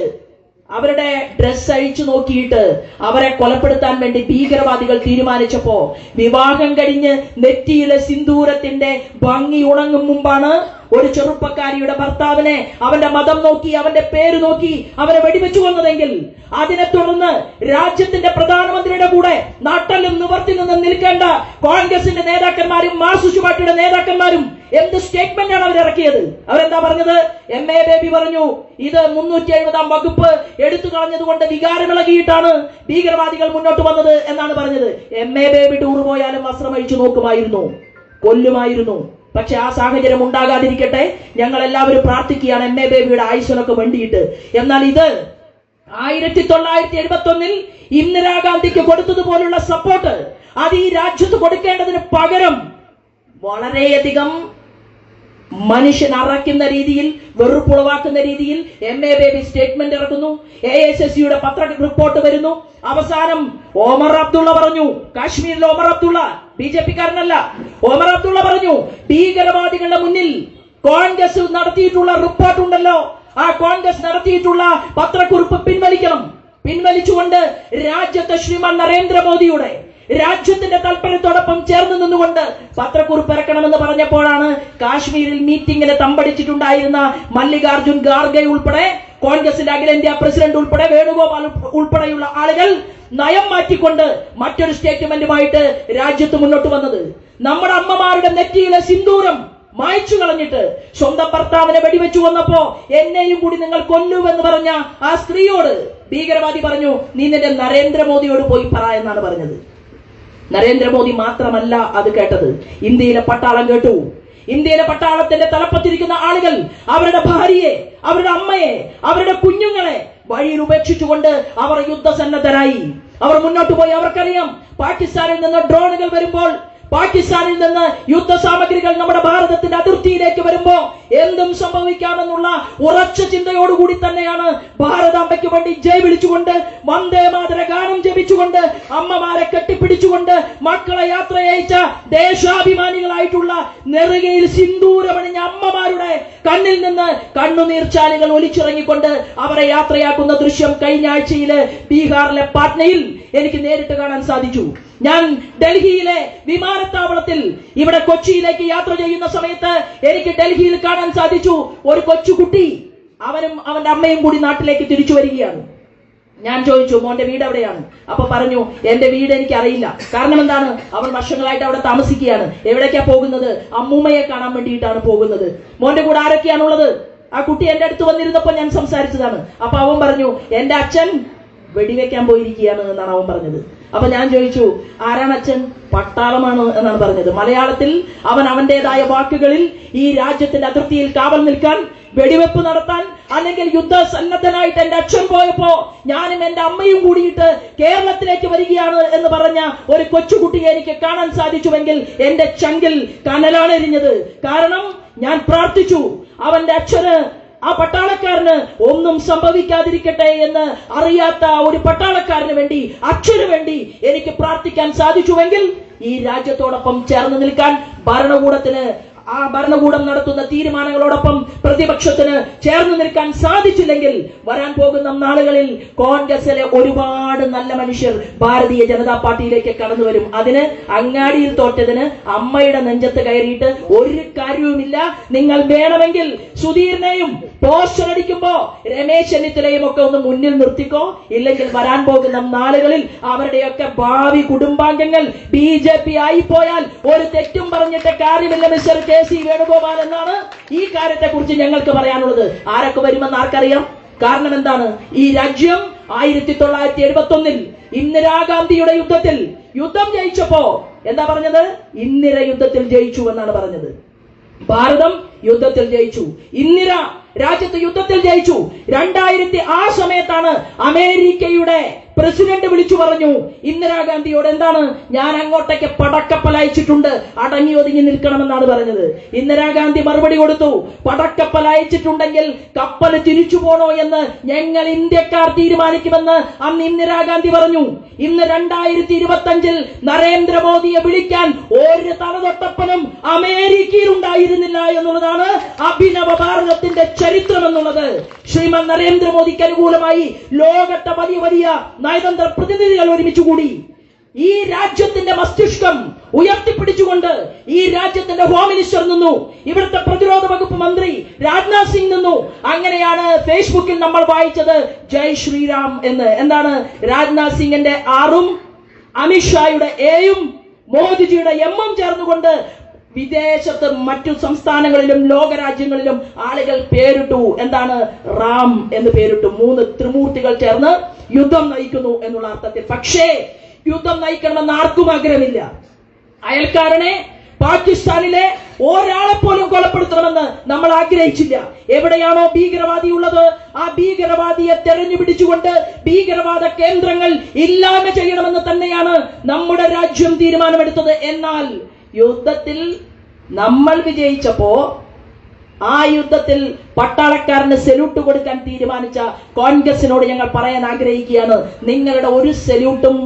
അവരുടെ ഡ്രസ് അഴിച്ചു നോക്കിയിട്ട് അവരെ കൊലപ്പെടുത്താൻ വേണ്ടി ഭീകരവാദികൾ തീരുമാനിച്ചപ്പോ വിവാഹം കഴിഞ്ഞ് നെറ്റിയിലെ സിന്ദൂരത്തിന്റെ ഭംഗി ഉണങ്ങും മുമ്പാണ് ഒരു ചെറുപ്പക്കാരിയുടെ ഭർത്താവിനെ അവന്റെ മതം നോക്കി, അവന്റെ പേര് നോക്കി അവരെ വെടിവെച്ചു കൊന്നതെങ്കിൽ അതിനെ തുടർന്ന് രാജ്യത്തിന്റെ പ്രധാനമന്ത്രിയുടെ കൂടെ നാട്ടിലും നിവർത്തി നിന്ന് നിൽക്കേണ്ട കോൺഗ്രസിന്റെ നേതാക്കന്മാരും മാർക്സിസ്റ്റ് പാർട്ടിയുടെ നേതാക്കന്മാരും എന്ത് സ്റ്റേറ്റ്മെന്റ് ആണ് അവരിറക്കിയത്? അവരെന്താ പറഞ്ഞത്? MA ബേബി പറഞ്ഞു, ഇത് 370-ാം വകുപ്പ് എടുത്തു കളഞ്ഞതുകൊണ്ട് വികാരമിളകിയിട്ടാണ് ഭീകരവാദികൾ മുന്നോട്ട് വന്നത് എന്നാണ് പറഞ്ഞത്. MA ബേബി ടൂർ പോയാലും വസ്ത്രം അഴിച്ചു നോക്കുമായിരുന്നു, കൊല്ലുമായിരുന്നു. പക്ഷെ ആ സാഹചര്യം ഉണ്ടാകാതിരിക്കട്ടെ, ഞങ്ങൾ എല്ലാവരും പ്രാർത്ഥിക്കുകയാണ് MA ബേബിയുടെ ആയുസ്സിനൊക്കെ വേണ്ടിയിട്ട്. എന്നാൽ ഇത് 1971 ഇന്ദിരാഗാന്ധിക്ക് കൊടുത്തതുപോലുള്ള സപ്പോർട്ട് അത് ഈ രാജ്യത്ത് കൊടുക്കേണ്ടതിന് പകരം വളരെയധികം മനുഷ്യൻ അറയ്ക്കുന്ന രീതിയിൽ, വെറുപ്പുളവാക്കുന്ന രീതിയിൽ MA ബേബി സ്റ്റേറ്റ്മെന്റ് ഇറക്കുന്നു. ASSയുടെ പത്ര റിപ്പോർട്ട് വരുന്നു. അവസാനം ഒമർ അബ്ദുള്ള പറഞ്ഞു, കാശ്മീരിലെ ഒമർ അബ്ദുള്ള BJP-കാരനല്ല, ഒമർ അബ്ദുള്ള പറഞ്ഞു, ഭീകരവാദികളുടെ മുന്നിൽ കോൺഗ്രസ് നടത്തിയിട്ടുള്ള റിപ്പോർട്ട് ഉണ്ടല്ലോ, ആ കോൺഗ്രസ് നടത്തിയിട്ടുള്ള പത്രക്കുറിപ്പ് പിൻവലിച്ചുകൊണ്ട് രാജ്യത്തെ ശ്രീമാൻ നരേന്ദ്രമോദിയുടെ രാജ്യത്തിന്റെ താൽപര്യത്തോടൊപ്പം ചേർന്ന് നിന്നുകൊണ്ട് പത്രക്കുറിപ്പ് ഇറക്കണമെന്ന് പറഞ്ഞപ്പോഴാണ് കാശ്മീരിൽ മീറ്റിംഗിന് തമ്പടിച്ചിട്ടുണ്ടായിരുന്ന മല്ലികാർജുൻ ഖാർഗെ ഉൾപ്പെടെ, കോൺഗ്രസിന്റെ അഖിലേന്ത്യാ പ്രസിഡന്റ് ഉൾപ്പെടെ, വേണുഗോപാൽ ഉൾപ്പെടെയുള്ള ആളുകൾ നയം മാറ്റിക്കൊണ്ട് മറ്റൊരു സ്റ്റേറ്റ്മെന്റുമായിട്ട് രാജ്യത്ത് മുന്നോട്ട് വന്നത്. നമ്മുടെ അമ്മമാരുടെ നെറ്റിയിലെ സിന്ദൂരം മായ്ച്ചു കളഞ്ഞിട്ട് സ്വന്തം ഭർത്താവിനെ വെടിവെച്ചു വന്നപ്പോ എന്നെയും കൂടി നിങ്ങൾ കൊല്ലുമെന്ന് പറഞ്ഞ ആ സ്ത്രീയോട് ഭീകരവാദി പറഞ്ഞു, നീ നിന്റെ നരേന്ദ്രമോദിയോട് പോയി പറ എന്നാണ് പറഞ്ഞത്. നരേന്ദ്രമോദി മാത്രമല്ല അത് കേട്ടത്, ഇന്ത്യയിലെ പട്ടാളം കേട്ടു. ഇന്ത്യയിലെ പട്ടാളത്തിന്റെ തലപ്പത്തിരിക്കുന്ന ആളുകൾ അവരുടെ ഭാര്യയെ, അവരുടെ അമ്മയെ, അവരുടെ കുഞ്ഞുങ്ങളെ വഴിയിൽ ഉപേക്ഷിച്ചുകൊണ്ട് അവർ യുദ്ധസന്നദ്ധരായി. അവർ മുന്നോട്ട് പോയി. അവർക്കറിയാം, പാകിസ്ഥാനിൽ നിന്ന് ഡ്രോണുകൾ വരുമ്പോൾ, പാകിസ്ഥാനിൽ നിന്ന് യുദ്ധസാമഗ്രികൾ നമ്മുടെ ഭാരതത്തിന്റെ അതിർത്തിയിലേക്ക് വരുമ്പോ എന്തും സംഭവിക്കാമെന്നുള്ള ഉറച്ച ചിന്തയോടുകൂടി തന്നെയാണ് ഭാരതാംബയ്ക്ക് വേണ്ടി ജയ് വിളിച്ചുകൊണ്ട്, വന്ദേ മാതര ഗാനം ജപിച്ചുകൊണ്ട്, അമ്മമാരെ കെട്ടിപ്പിടിച്ചുകൊണ്ട് മക്കളെ യാത്രയയച്ച ദേശാഭിമാനികളായിട്ടുള്ള നെറുകയിൽ സിന്ദൂരമണിഞ്ഞ അമ്മമാരുടെ കണ്ണിൽ നിന്ന് കണ്ണുനീർച്ചാലുകൾ ഒലിച്ചിറങ്ങിക്കൊണ്ട് അവരെ യാത്രയാക്കുന്ന ദൃശ്യം കഴിഞ്ഞ ആഴ്ചയില് ബീഹാറിലെ പാറ്റ്നയിൽ എനിക്ക് നേരിട്ട് കാണാൻ സാധിച്ചു. ഞാൻ ഡൽഹിയിലെ വിമാനത്താവളത്തിൽ ഇവിടെ കൊച്ചിയിലേക്ക് യാത്ര ചെയ്യുന്ന സമയത്ത് എനിക്ക് ഡൽഹിയിൽ കാണാൻ സാധിച്ചു ഒരു കൊച്ചുകുട്ടി, അവനും അവന്റെ അമ്മയും കൂടി നാട്ടിലേക്ക് തിരിച്ചു വരികയാണ്. ഞാൻ ചോദിച്ചു, മോന്റെ വീട് എവിടെയാണ്? അപ്പൊ പറഞ്ഞു, എന്റെ വീട് എനിക്ക് അറിയില്ല. കാരണം എന്താണ്? അവൻ വർഷങ്ങളായിട്ട് അവിടെ താമസിക്കുകയാണ്. എവിടേക്കാ പോകുന്നത്? അമ്മൂമ്മയെ കാണാൻ വേണ്ടിയിട്ടാണ് പോകുന്നത്. മോന്റെ കൂടെ ആരൊക്കെയാണുള്ളത്? ആ കുട്ടി എന്റെ അടുത്ത് വന്നിരുന്നപ്പോ ഞാൻ സംസാരിച്ചതാണ്. അപ്പൊ അവൻ പറഞ്ഞു, എന്റെ അച്ഛൻ വെടിവെക്കാൻ പോയിരിക്കുകയാണ് എന്നാണ് അവൻ പറഞ്ഞത്. അപ്പൊ ഞാൻ ചോദിച്ചു, ആരാണ് അച്ഛൻ? പട്ടാളമാണ് എന്നാണ് പറഞ്ഞത്. മലയാളത്തിൽ അവൻ അവന്റേതായ വാക്കുകളിൽ ഈ രാജ്യത്തിന്റെ അതിർത്തിയിൽ കാവൽ നിൽക്കാൻ, വെടിവെപ്പ് നടത്താൻ, അല്ലെങ്കിൽ യുദ്ധസന്നദ്ധനായിട്ട് എന്റെ അച്ഛൻ പോയപ്പോ ഞാനും എന്റെ അമ്മയും കൂടിയിട്ട് കേരളത്തിലേക്ക് വരികയാണ് എന്ന് പറഞ്ഞ ഒരു കൊച്ചുകുട്ടിയെ എനിക്ക് കാണാൻ സാധിച്ചുവെങ്കിൽ എന്റെ ചങ്കിൽ കനലാണ് എരിഞ്ഞത്. കാരണം ഞാൻ പ്രാർത്ഥിച്ചു, അവന്റെ അച്ഛന്, ആ പട്ടാളക്കാരന് ഒന്നും സംഭവിക്കാതിരിക്കട്ടെ എന്ന് അറിയാത്ത ഒരു പട്ടാളക്കാരന് വേണ്ടി, അച്ഛന് വേണ്ടി എനിക്ക് പ്രാർത്ഥിക്കാൻ സാധിച്ചുവെങ്കിൽ ഈ രാജ്യത്തോടൊപ്പം ചേർന്ന് നിൽക്കാൻ ഭരണകൂടത്തിന്, ആ ഭരണകൂടം നടത്തുന്ന തീരുമാനങ്ങളോടൊപ്പം പ്രതിപക്ഷത്തിന് ചേർന്ന് നിൽക്കാൻ സാധിച്ചില്ലെങ്കിൽ വരാൻ പോകുന്ന നാളുകളിൽ കോൺഗ്രസിലെ ഒരുപാട് നല്ല മനുഷ്യർ ഭാരതീയ ജനതാ പാർട്ടിയിലേക്ക് കടന്നു വരും. അതിന് അങ്ങാടിയിൽ തോറ്റതിന് അമ്മയുടെ നെഞ്ചത്ത് കയറിയിട്ട് ഒരു കാര്യവുമില്ല. നിങ്ങൾ വേണമെങ്കിൽ സുധീറിനെയും പോസ്റ്റർ അടിക്കുമ്പോ രമേശ് ചെന്നിത്തലയും ഒക്കെ ഒന്ന് മുന്നിൽ നിർത്തിക്കോ. ഇല്ലെങ്കിൽ വരാൻ പോകുന്ന നാളുകളിൽ അവരുടെയൊക്കെ ഭാവി കുടുംബാംഗങ്ങൾ BJP ആയിപ്പോയാൽ ഒരു തെറ്റും പറഞ്ഞിട്ട് കാര്യമില്ല മിസ്റ്റർ KC വേണുഗോപാൽ എന്നാണ് ഈ കാര്യത്തെ കുറിച്ച് ഞങ്ങൾക്ക് പറയാനുള്ളത്. ആരൊക്കെ വരുമെന്ന് ആർക്കറിയാം? കാരണം എന്താണ്? ഈ രാജ്യം 1971 ഇന്ദിരാഗാന്ധിയുടെ യുദ്ധം ജയിച്ചപ്പോ എന്താ പറഞ്ഞത്? ഇന്ദിര യുദ്ധത്തിൽ ജയിച്ചു എന്നാണ് പറഞ്ഞത്. ഭാരതം യുദ്ധത്തിൽ ജയിച്ചു, ഇന്ദിര രാജ്യത്ത് യുദ്ധത്തിൽ ജയിച്ചു. 2000 ആ സമയത്താണ് അമേരിക്കയുടെ പ്രസിഡന്റ് വിളിച്ചു പറഞ്ഞു ഇന്ദിരാഗാന്ധിയോട്, എന്താണ്, ഞാൻ അങ്ങോട്ടേക്ക് പടക്കപ്പൽ അയച്ചിട്ടുണ്ട്, അടങ്ങി ഒതുങ്ങി നിൽക്കണമെന്നാണ് പറഞ്ഞത്. ഇന്ദിരാഗാന്ധി മറുപടി കൊടുത്തു, പടക്കപ്പൽ അയച്ചിട്ടുണ്ടെങ്കിൽ കപ്പൽ തിരിച്ചു പോണോ എന്ന് ഞങ്ങൾ ഇന്ത്യക്കാർ തീരുമാനിക്കുമെന്ന് അന്ന് ഇന്ദിരാഗാന്ധി പറഞ്ഞു. ഇന്ന് 2025 നരേന്ദ്രമോദിയെ വിളിക്കാൻ ഒരു തലതൊട്ടപ്പനും അമേരിക്കയിൽ ഉണ്ടായിരുന്നില്ല എന്നുള്ളതാണ് അഭിനവ ഭാരതത്തിന്റെ ചരിത്രം എന്നുള്ളത്. ശ്രീമാൻ നരേന്ദ്രമോദിക്ക് അനുകൂലമായി ലോകത്തെ വലിയ വലിയ നയതന്ത്ര പ്രതിനിധികൾ ഒരുമിച്ച് കൂടി ഈ രാജ്യത്തിന്റെ മസ്തിഷ്കം ഉയർത്തിപ്പിടിച്ചുകൊണ്ട് ഈ രാജ്യത്തിന്റെ ഹോം മിനിസ്റ്റർ നിന്നു, ഇവിടുത്തെ പ്രതിരോധ വകുപ്പ് മന്ത്രി രാജ്നാഥ് സിംഗ് നിന്നു. അങ്ങനെയാണ് ഫേസ്ബുക്കിൽ നമ്മൾ വായിച്ചത് ജയ് ശ്രീറാം എന്ന്. എന്താണ്? രാജ്നാഥ് സിംഗിന്റെ R-ഉം അമിത്ഷായുടെ A-യും മോദിജിയുടെ M-ഉം ചേർന്നുകൊണ്ട് വിദേശത്ത് മറ്റു സംസ്ഥാനങ്ങളിലും ലോകരാജ്യങ്ങളിലും ആളുകൾ പേരിട്ടു. എന്താണ്? റാം എന്ന് പേരിട്ടു. 3 ത്രിമൂർത്തികൾ ചേർന്ന് യുദ്ധം നയിക്കുന്നു എന്നുള്ള അർത്ഥത്തിൽ. പക്ഷേ യുദ്ധം നയിക്കണമെന്ന് ആർക്കും ആഗ്രഹമില്ല. അയൽക്കാരനെ, പാകിസ്ഥാനിലെ ഒരാളെ പോലും കൊലപ്പെടുത്തണമെന്ന് നമ്മൾ ആഗ്രഹിച്ചില്ല. എവിടെയാണോ ഭീകരവാദി ഉള്ളത് ആ ഭീകരവാദിയെ തെരഞ്ഞു പിടിച്ചുകൊണ്ട് ഭീകരവാദ കേന്ദ്രങ്ങൾ ഇല്ലായ്മ ചെയ്യണമെന്ന് തന്നെയാണ് നമ്മുടെ രാജ്യം തീരുമാനമെടുത്തത്. എന്നാൽ യുദ്ധത്തിൽ നമ്മൾ വിജയിച്ചപ്പോ ആ യുദ്ധത്തിൽ പട്ടാളക്കാരന് സല്യൂട്ട് കൊടുക്കാൻ തീരുമാനിച്ച കോൺഗ്രസിനോട് ഞങ്ങൾ പറയാൻ ആഗ്രഹിക്കുകയാണ്, നിങ്ങളുടെ ഒരു സല്യൂട്ടും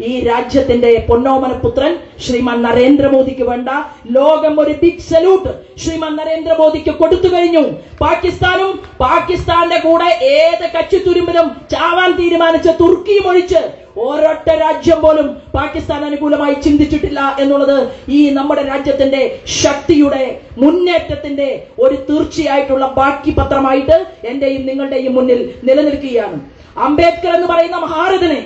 ഈ രാജ്യത്തിന്റെ പൊന്നോമന പുത്രൻ ശ്രീമാൻ നരേന്ദ്രമോദിക്ക് വേണ്ട. ലോകം ഒരു ബിഗ് സല്യൂട്ട് ശ്രീമാൻ നരേന്ദ്രമോദിക്ക് കൊടുത്തു കഴിഞ്ഞു. പാകിസ്ഥാനും പാകിസ്ഥാന്റെ കൂടെ ഏത് കച്ചിത്തുരുമ്പിലും ചാവാൻ തീരുമാനിച്ച തുർക്കിയും ഒഴിച്ച് ഒരൊറ്റ രാജ്യം പോലും പാകിസ്ഥാൻ അനുകൂലമായി ചിന്തിച്ചിട്ടില്ല എന്നുള്ളത് ഈ നമ്മുടെ രാജ്യത്തിന്റെ ശക്തിയുടെ മുന്നേറ്റത്തിന്റെ ഒരു തീർച്ചയായിട്ടുള്ള ബാക്കി പത്രമായിട്ട് എന്റെയും നിങ്ങളുടെയും മുന്നിൽ നിലനിൽക്കുകയാണ്. അംബേദ്കർ എന്ന് പറയുന്ന മഹാരഥനെ,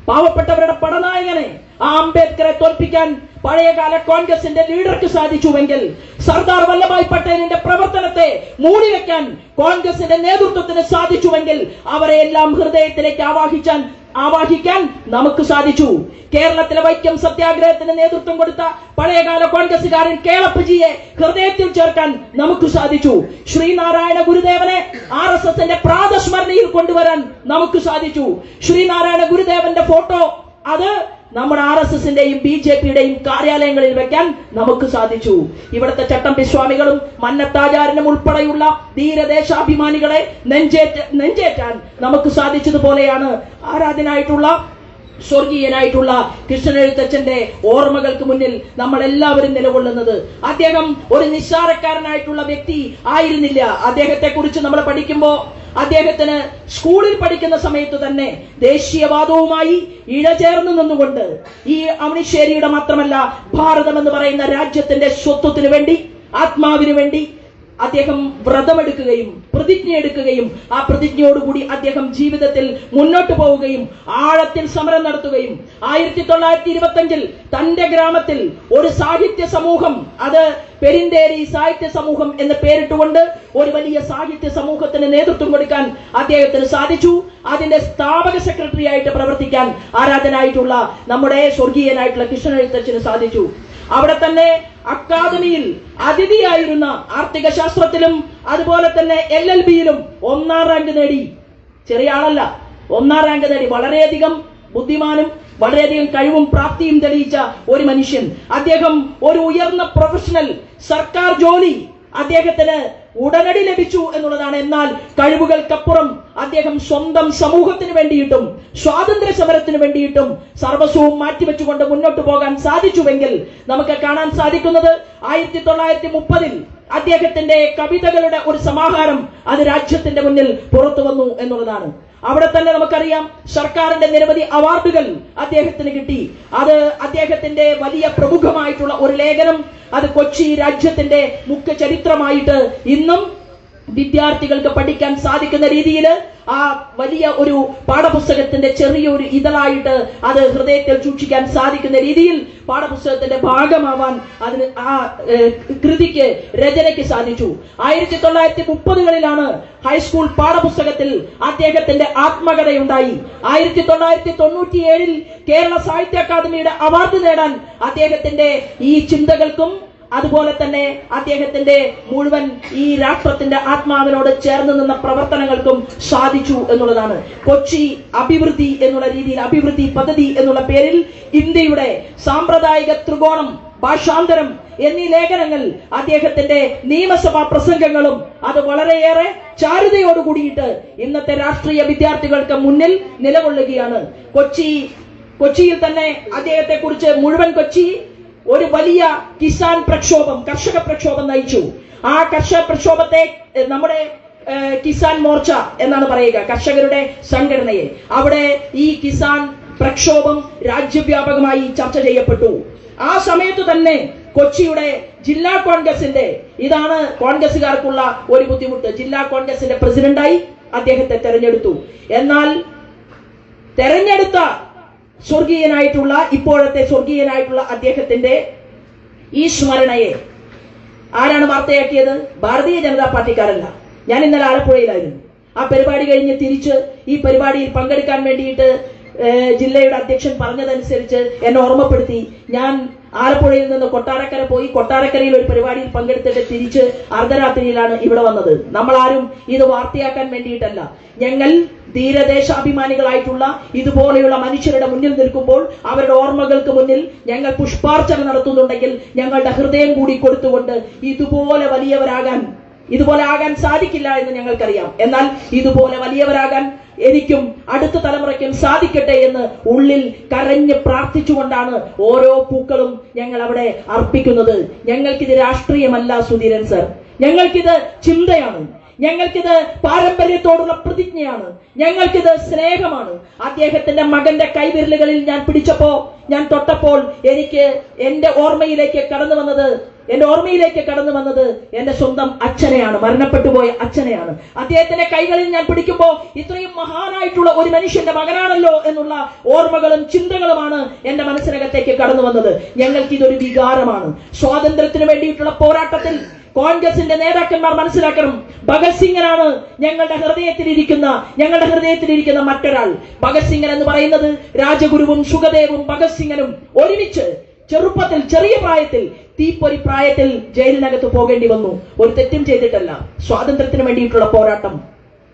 പാവപ്പെട്ടവരുടെ പടനായകനെ, ആ അംബേദ്കറെ തോൽപ്പിക്കാൻ പഴയകാല കോൺഗ്രസിന്റെ ലീഡർക്ക് സാധിച്ചുവെങ്കിൽ സർദാർ വല്ലഭായ് പട്ടേലിന്റെ പ്രവർത്തനത്തെ മൂടിവെക്കാൻ കോൺഗ്രസിന്റെ നേതൃത്വത്തിന് സാധിച്ചുവെങ്കിൽ അവരെ എല്ലാം ഹൃദയത്തിലേക്ക് ആവാഹിക്കാൻ നമുക്ക് സാധിച്ചു. കേരളത്തിലെ വൈക്കം സത്യാഗ്രഹത്തിന് നേതൃത്വം കൊടുത്ത പഴയകാല കോൺഗ്രസുകാരൻ കേളപ്പജിയെ ഹൃദയത്തിൽ ചേർക്കാൻ നമുക്ക് സാധിച്ചു. ശ്രീനാരായണ ഗുരുദേവനെ RSSന്റെ പ്രാതസ്മരണയിൽ കൊണ്ടുവരാൻ നമുക്ക് സാധിച്ചു. ശ്രീനാരായണ ഗുരുദേവന്റെ ഫോട്ടോ അത് നമ്മുടെ RSSന്റെയും BJPയുടെയും കാര്യാലയങ്ങളിൽ വെക്കാൻ നമുക്ക് സാധിച്ചു. ഇവിടുത്തെ ചട്ടമ്പി സ്വാമികളും മന്നത്താചാര്യനും ഉൾപ്പെടെയുള്ള ധീരദേശാഭിമാനികളെ നെഞ്ചേറ്റാൻ നമുക്ക് സാധിച്ചതുപോലെയാണ് ആരാധനായിട്ടുള്ള സ്വർഗീയനായിട്ടുള്ള കൃഷ്ണനെഴുത്തച്ഛന്റെ ഓർമ്മകൾക്ക് മുന്നിൽ നമ്മൾ എല്ലാവരും നിലകൊള്ളുന്നത്. അദ്ദേഹം ഒരു നിസ്സാരക്കാരനായിട്ടുള്ള വ്യക്തി ആയിരുന്നില്ല. അദ്ദേഹത്തെ കുറിച്ച് നമ്മൾ പഠിക്കുമ്പോൾ അദ്ദേഹത്തിന് സ്കൂളിൽ പഠിക്കുന്ന സമയത്ത് തന്നെ ദേശീയവാദവുമായി ഇഴചേർന്ന് നിന്നുകൊണ്ട് ഈ അവനിശ്ശേരിയുടെ മാത്രമല്ല ഭാരതം എന്ന് പറയുന്ന രാജ്യത്തിന്റെ സ്വത്വത്തിന് വേണ്ടി, ആത്മാവിന് വേണ്ടി അദ്ദേഹം വ്രതമെടുക്കുകയും പ്രതിജ്ഞയെടുക്കുകയും ആ പ്രതിജ്ഞയോടുകൂടി അദ്ദേഹം ജീവിതത്തിൽ മുന്നോട്ട് പോവുകയും ആഴത്തിൽ സമരം നടത്തുകയും 1925 തന്റെ ഗ്രാമത്തിൽ ഒരു സാഹിത്യ സമൂഹം, അത് പെരിന്തേരി സാഹിത്യ സമൂഹം എന്ന് പേരിട്ടുകൊണ്ട് ഒരു വലിയ സാഹിത്യ സമൂഹത്തിന് നേതൃത്വം കൊടുക്കാൻ അദ്ദേഹത്തിന് സാധിച്ചു. അതിന്റെ സ്ഥാപക സെക്രട്ടറി ആയിട്ട് പ്രവർത്തിക്കാൻ ആരാധനായിട്ടുള്ള നമ്മുടെ സ്വർഗീയനായിട്ടുള്ള കൃഷ്ണൻ എഴുത്തച്ഛന് സാധിച്ചു. അവിടെ തന്നെ അക്കാദമിയിൽ അതിഥിയായിരുന്ന ആർത്തിക ശാസ്ത്രത്തിലും അതുപോലെ തന്നെ LLBയിലും 1ാം റാങ്ക് നേടി. ചെറിയ ആളല്ല, 1ാം റാങ്ക് നേടി. വളരെയധികം ബുദ്ധിമാനും വളരെയധികം കഴിവും പ്രാപ്തിയും തെളിയിച്ച ഒരു മനുഷ്യൻ. അദ്ദേഹം ഒരു ഉയർന്ന പ്രൊഫഷണൽ സർക്കാർ ജോലി അദ്ദേഹത്തിന് ഉടനടി ലഭിച്ചു എന്നുള്ളതാണ്. എന്നാൽ കഴിവുകൾക്കപ്പുറം അദ്ദേഹം സ്വന്തം സമൂഹത്തിന് വേണ്ടിയിട്ടും സ്വാതന്ത്ര്യ സമരത്തിന് വേണ്ടിയിട്ടും സർവസ്വവും മാറ്റിവെച്ചുകൊണ്ട് മുന്നോട്ട് പോകാൻ സാധിച്ചുവെങ്കിൽ നമുക്ക് കാണാൻ സാധിക്കുന്നത് 1930 അദ്ദേഹത്തിന്റെ കവിതകളുടെ ഒരു സമാഹാരം അത് രാജ്യത്തിന്റെ മുന്നിൽ പുറത്തു വന്നു എന്നുള്ളതാണ്. അവിടെ തന്നെ നമുക്കറിയാം സർക്കാരിന്റെ നിരവധി അവാർഡുകൾ അദ്ദേഹത്തിന് കിട്ടി. അത് അദ്ദേഹത്തിന്റെ വലിയ പ്രമുഖമായിട്ടുള്ള ഒരു ലേഖനം, അത് കൊച്ചി രാജ്യത്തിന്റെ മുഖ്യ ചരിത്രമായിട്ട് ഇന്നും വിദ്യാർത്ഥികൾക്ക് പഠിക്കാൻ സാധിക്കുന്ന രീതിയിൽ ആ വലിയ ഒരു പാഠപുസ്തകത്തിന്റെ ചെറിയൊരു ഇതളായിട്ട് അത് ഹൃദയത്തിൽ സൂക്ഷിക്കാൻ സാധിക്കുന്ന രീതിയിൽ പാഠപുസ്തകത്തിന്റെ ഭാഗമാവാൻ അതിന് ആ കൃതിക്ക് രചനയ്ക്ക് സാധിച്ചു. 1930കളിലാണ് ഹൈസ്കൂൾ പാഠപുസ്തകത്തിൽ അദ്ദേഹത്തിന്റെ ആത്മകഥയുണ്ടായി. 1997 കേരള സാഹിത്യ അക്കാദമിയുടെ അവാർഡ് നേടാൻ അദ്ദേഹത്തിന്റെ ഈ ചിന്തകൾക്കും അതുപോലെ തന്നെ അദ്ദേഹത്തിന്റെ മുഴുവൻ ഈ രാഷ്ട്രത്തിന്റെ ആത്മാവിനോട് ചേർന്ന് നിന്ന പ്രവർത്തനങ്ങൾക്കും സാധിച്ചു എന്നുള്ളതാണ്. കൊച്ചി അഭിവൃദ്ധി എന്നുള്ള രീതിയിൽ, അഭിവൃദ്ധി പദ്ധതി എന്നുള്ള പേരിൽ ഇന്ത്യയുടെ സാമ്പ്രദായിക ത്രികോണം, ഭാഷാന്തരം എന്നീ ലേഖനങ്ങൾ അദ്ദേഹത്തിന്റെ നിയമസഭാ പ്രസംഗങ്ങളും അത് വളരെയേറെ ചാരുതയോടുകൂടിയിട്ട് ഇന്നത്തെ രാഷ്ട്രീയ വിദ്യാർത്ഥികൾക്ക് മുന്നിൽ നിലകൊള്ളുകയാണ്. കൊച്ചിയിൽ തന്നെ അദ്ദേഹത്തെ കുറിച്ച് മുഴുവൻ കൊച്ചി ഒരു വലിയ കിസാൻ പ്രക്ഷോഭം, കർഷക പ്രക്ഷോഭം നയിച്ചു. ആ കർഷക പ്രക്ഷോഭത്തെ നമ്മുടെ കിസാൻ മോർച്ച എന്നാണ് പറയുക, കർഷകരുടെ സംഘടനയെ. അവിടെ ഈ കിസാൻ പ്രക്ഷോഭം രാജ്യവ്യാപകമായി ചർച്ച ചെയ്യപ്പെട്ടു. ആ സമയത്ത് തന്നെ കൊച്ചിയുടെ ജില്ലാ കോൺഗ്രസിന്റെ, ഇതാണ് കോൺഗ്രസുകാർക്കുള്ള ഒരു ബുദ്ധിമുട്ട്, ജില്ലാ കോൺഗ്രസിന്റെ പ്രസിഡന്റായി അദ്ദേഹത്തെ തെരഞ്ഞെടുത്തു. എന്നാൽ തെരഞ്ഞെടുത്ത ഇപ്പോഴത്തെ സ്വർഗീയനായിട്ടുള്ള അദ്ദേഹത്തിന്റെ ഈ സ്മരണയെ ആരാണ് വാർത്തയാക്കിയത്? ഭാരതീയ ജനതാ പാർട്ടിക്കാരല്ല. ഞാൻ ഇന്നലെ ആലപ്പുഴയിലായിരുന്നു. ആ പരിപാടി കഴിഞ്ഞ് തിരിച്ച് ഈ പരിപാടിയിൽ പങ്കെടുക്കാൻ വേണ്ടിയിട്ട് ജില്ലയുടെ അധ്യക്ഷൻ പറഞ്ഞതനുസരിച്ച് എന്നെ ഓർമ്മപ്പെടുത്തി. ഞാൻ ആലപ്പുഴയിൽ നിന്ന് കൊട്ടാരക്കര പോയി, കൊട്ടാരക്കരയിൽ ഒരു പരിപാടിയിൽ പങ്കെടുത്തിട്ട് തിരിച്ച് അർദ്ധരാത്രിയിലാണ് ഇവിടെ വന്നത്. നമ്മളാരും ഇത് വാർത്തയാക്കാൻ വേണ്ടിയിട്ടല്ല. ഞങ്ങൾ ധീരദേശാഭിമാനികളായിട്ടുള്ള ഇതുപോലെയുള്ള മനുഷ്യരുടെ മുന്നിൽ നിൽക്കുമ്പോൾ അവരുടെ ഓർമ്മകൾക്ക് മുന്നിൽ ഞങ്ങൾ പുഷ്പാർച്ചന നടത്തുന്നുണ്ടെങ്കിൽ ഞങ്ങളുടെ ഹൃദയം കൂടി കൊടുത്തുകൊണ്ട് ഇതുപോലെ ആകാൻ സാധിക്കില്ല എന്ന് ഞങ്ങൾക്കറിയാം. എന്നാൽ ഇതുപോലെ വലിയവരാകാൻ എനിക്കും അടുത്ത തലമുറയ്ക്കും സാധിക്കട്ടെ എന്ന് ഉള്ളിൽ കരഞ്ഞ് പ്രാർത്ഥിച്ചുകൊണ്ടാണ് ഓരോ പൂക്കളും ഞങ്ങൾ അവിടെ അർപ്പിക്കുന്നത്. ഞങ്ങൾക്കിത് രാഷ്ട്രീയമല്ല സുധീരൻ സർ, ഞങ്ങൾക്കിത് ചിന്തയാണ്, ഞങ്ങൾക്കിത് പാരമ്പര്യത്തോടുള്ള പ്രതിജ്ഞയാണ്, ഞങ്ങൾക്കിത് സ്നേഹമാണ്. അദ്ദേഹത്തിന്റെ മകന്റെ കൈവിരലുകളിൽ ഞാൻ തൊട്ടപ്പോൾ എനിക്ക് എന്റെ ഓർമ്മയിലേക്ക് കടന്നു വന്നത് എന്റെ സ്വന്തം അച്ഛനെയാണ്, മരണപ്പെട്ടുപോയ അച്ഛനെയാണ്. അദ്ദേഹത്തിന്റെ കൈകളിൽ ഞാൻ പിടിക്കുമ്പോൾ ഇത്രയും മഹാനായിട്ടുള്ള ഒരു മനുഷ്യന്റെ മകനാണല്ലോ എന്നുള്ള ഓർമ്മകളും ചിന്തകളുമാണ് എന്റെ മനസ്സിനകത്തേക്ക് കടന്നു വന്നത്. ഞങ്ങൾക്ക് ഇതൊരു വികാരമാണ്. സ്വാതന്ത്ര്യത്തിന് വേണ്ടിയിട്ടുള്ള പോരാട്ടത്തിൽ കോൺഗ്രസിന്റെ നേതാക്കന്മാർ മനസ്സിലാക്കണം, ഭഗത് സിംഗനാണ് ഞങ്ങളുടെ ഹൃദയത്തിലിരിക്കുന്ന മറ്റൊരാൾ. ഭഗത് സിംഗൻ എന്ന് പറയുന്നത് രാജഗുരുവും സുഖദേവും ഭഗത് സിംഗനും ഒരുമിച്ച് ചെറിയ പ്രായത്തിൽ, തീപ്പൊരി പ്രായത്തിൽ ജയിലിനകത്ത് പോകേണ്ടി വന്നു. ഒരു തെറ്റും ചെയ്തിട്ടല്ല, സ്വാതന്ത്ര്യത്തിന് വേണ്ടിയിട്ടുള്ള പോരാട്ടം.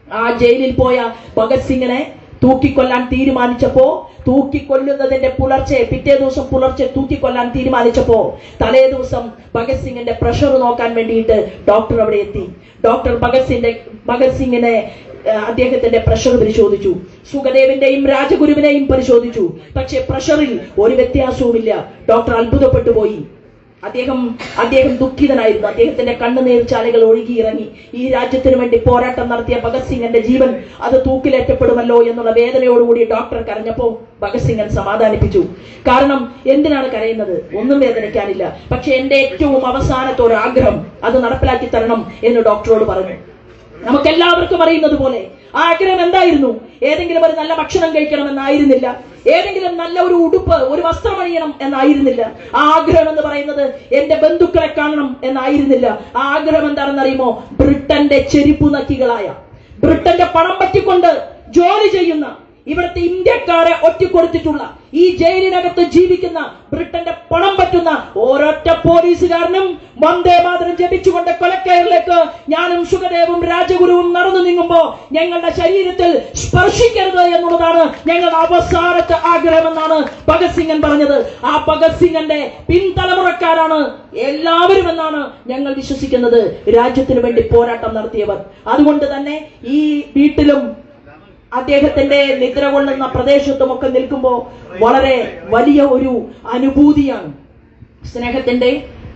ആ ജയിലിൽ പോയ ഭഗത് സിംഗിനെ തൂക്കിക്കൊല്ലാൻ തീരുമാനിച്ചപ്പോ, പിറ്റേ ദിവസം പുലർച്ചെ തൂക്കിക്കൊല്ലാൻ തീരുമാനിച്ചപ്പോ തലേ ദിവസം ഭഗത് സിംഗിന്റെ പ്രഷർ നോക്കാൻ വേണ്ടിയിട്ട് ഡോക്ടർ അവിടെ എത്തി. ഡോക്ടർ ഭഗത് സിംഗിനെ അദ്ദേഹത്തിന്റെ പ്രഷർ പരിശോധിച്ചു, സുഖദേവിന്റെയും രാജഗുരുവിനെയും പരിശോധിച്ചു. പക്ഷെ പ്രഷറിൽ ഒരു വ്യത്യാസവുമില്ല. ഡോക്ടർ അത്ഭുതപ്പെട്ടു പോയി. അദ്ദേഹം ദുഃഖിതനായിരുന്നു. അദ്ദേഹത്തിന്റെ കണ്ണുനീർച്ചാലുകൾ ഒഴുകിയിറങ്ങി. ഈ രാജ്യത്തിന് വേണ്ടി പോരാട്ടം നടത്തിയ ഭഗത് സിംഗിന്റെ ജീവൻ അത് തൂക്കിലേറ്റപ്പെടുമല്ലോ എന്നുള്ള വേദനയോടുകൂടി ഡോക്ടർ കരഞ്ഞപ്പോ ഭഗത് സിംഗൻ സമാധാനിപ്പിച്ചു. കാരണം എന്തിനാണ് കരയുന്നത്? ഒന്നും വേദനിക്കാനില്ല. പക്ഷെ എന്റെ ഏറ്റവും അവസാനത്തെ ഒരു ആഗ്രഹം അത് നടപ്പിലാക്കി തരണം എന്ന് ഡോക്ടറോട് പറഞ്ഞു. നമുക്കെല്ലാവർക്കും അറിയുന്നത് പോലെ ആ ആഗ്രഹം എന്തായിരുന്നു? ഏതെങ്കിലും ഒരു നല്ല ഭക്ഷണം കഴിക്കണം എന്നായിരുന്നില്ല, ഏതെങ്കിലും നല്ല ഒരു ഉടുപ്പ്, ഒരു വസ്ത്രം അണിയണം എന്നായിരുന്നില്ല. ആ ആഗ്രഹം എന്ന് പറയുന്നത് എന്റെ ബന്ധുക്കളെ കാണണം എന്നായിരുന്നില്ല. ആ ആഗ്രഹം എന്താണെന്ന് അറിയുമോ? ബ്രിട്ടന്റെ ചെരുപ്പു നക്കികളായ, ബ്രിട്ടന്റെ പണം പറ്റിക്കൊണ്ട് ജോലി ചെയ്യുന്ന, ഇവിടുത്തെ ഇന്ത്യക്കാരെ ഒറ്റിക്കൊടുത്തിട്ടുള്ള, ഈ ജയിലിനകത്ത് ജീവിക്കുന്ന, ബ്രിട്ടന്റെ പണം പറ്റുന്ന ഓരൊറ്റ പോലീസുകാരനും വന്ദേ മാതരം ജപിച്ചുകൊണ്ട് കൊലക്കയറിലേക്ക് ഞാനും സുഖദേവും രാജഗുരുവും നടന്നു നീങ്ങുമ്പോ ഞങ്ങളുടെ ശരീരത്തിൽ സ്പർശിക്കരുത് എന്നുള്ളതാണ് ഞങ്ങളുടെ അവസാനത്തെ ആഗ്രഹമെന്നാണ് ഭഗത് സിംഗൻ പറഞ്ഞത്. ആ ഭഗത് സിംഗന്റെ പിൻതലമുറക്കാരാണ് എല്ലാവരും എന്നാണ് ഞങ്ങൾ വിശ്വസിക്കുന്നത്, രാജ്യത്തിന് വേണ്ടി പോരാട്ടം നടത്തിയവർ. അതുകൊണ്ട് തന്നെ ഈ വീട്ടിലും അദ്ദേഹത്തിന്റെ നിദ്ര കൊള്ളുന്ന പ്രദേശത്തുമൊക്കെ നിൽക്കുമ്പോ വളരെ വലിയ ഒരു അനുഭൂതിയാണ്. സ്നേഹത്തിന്റെ,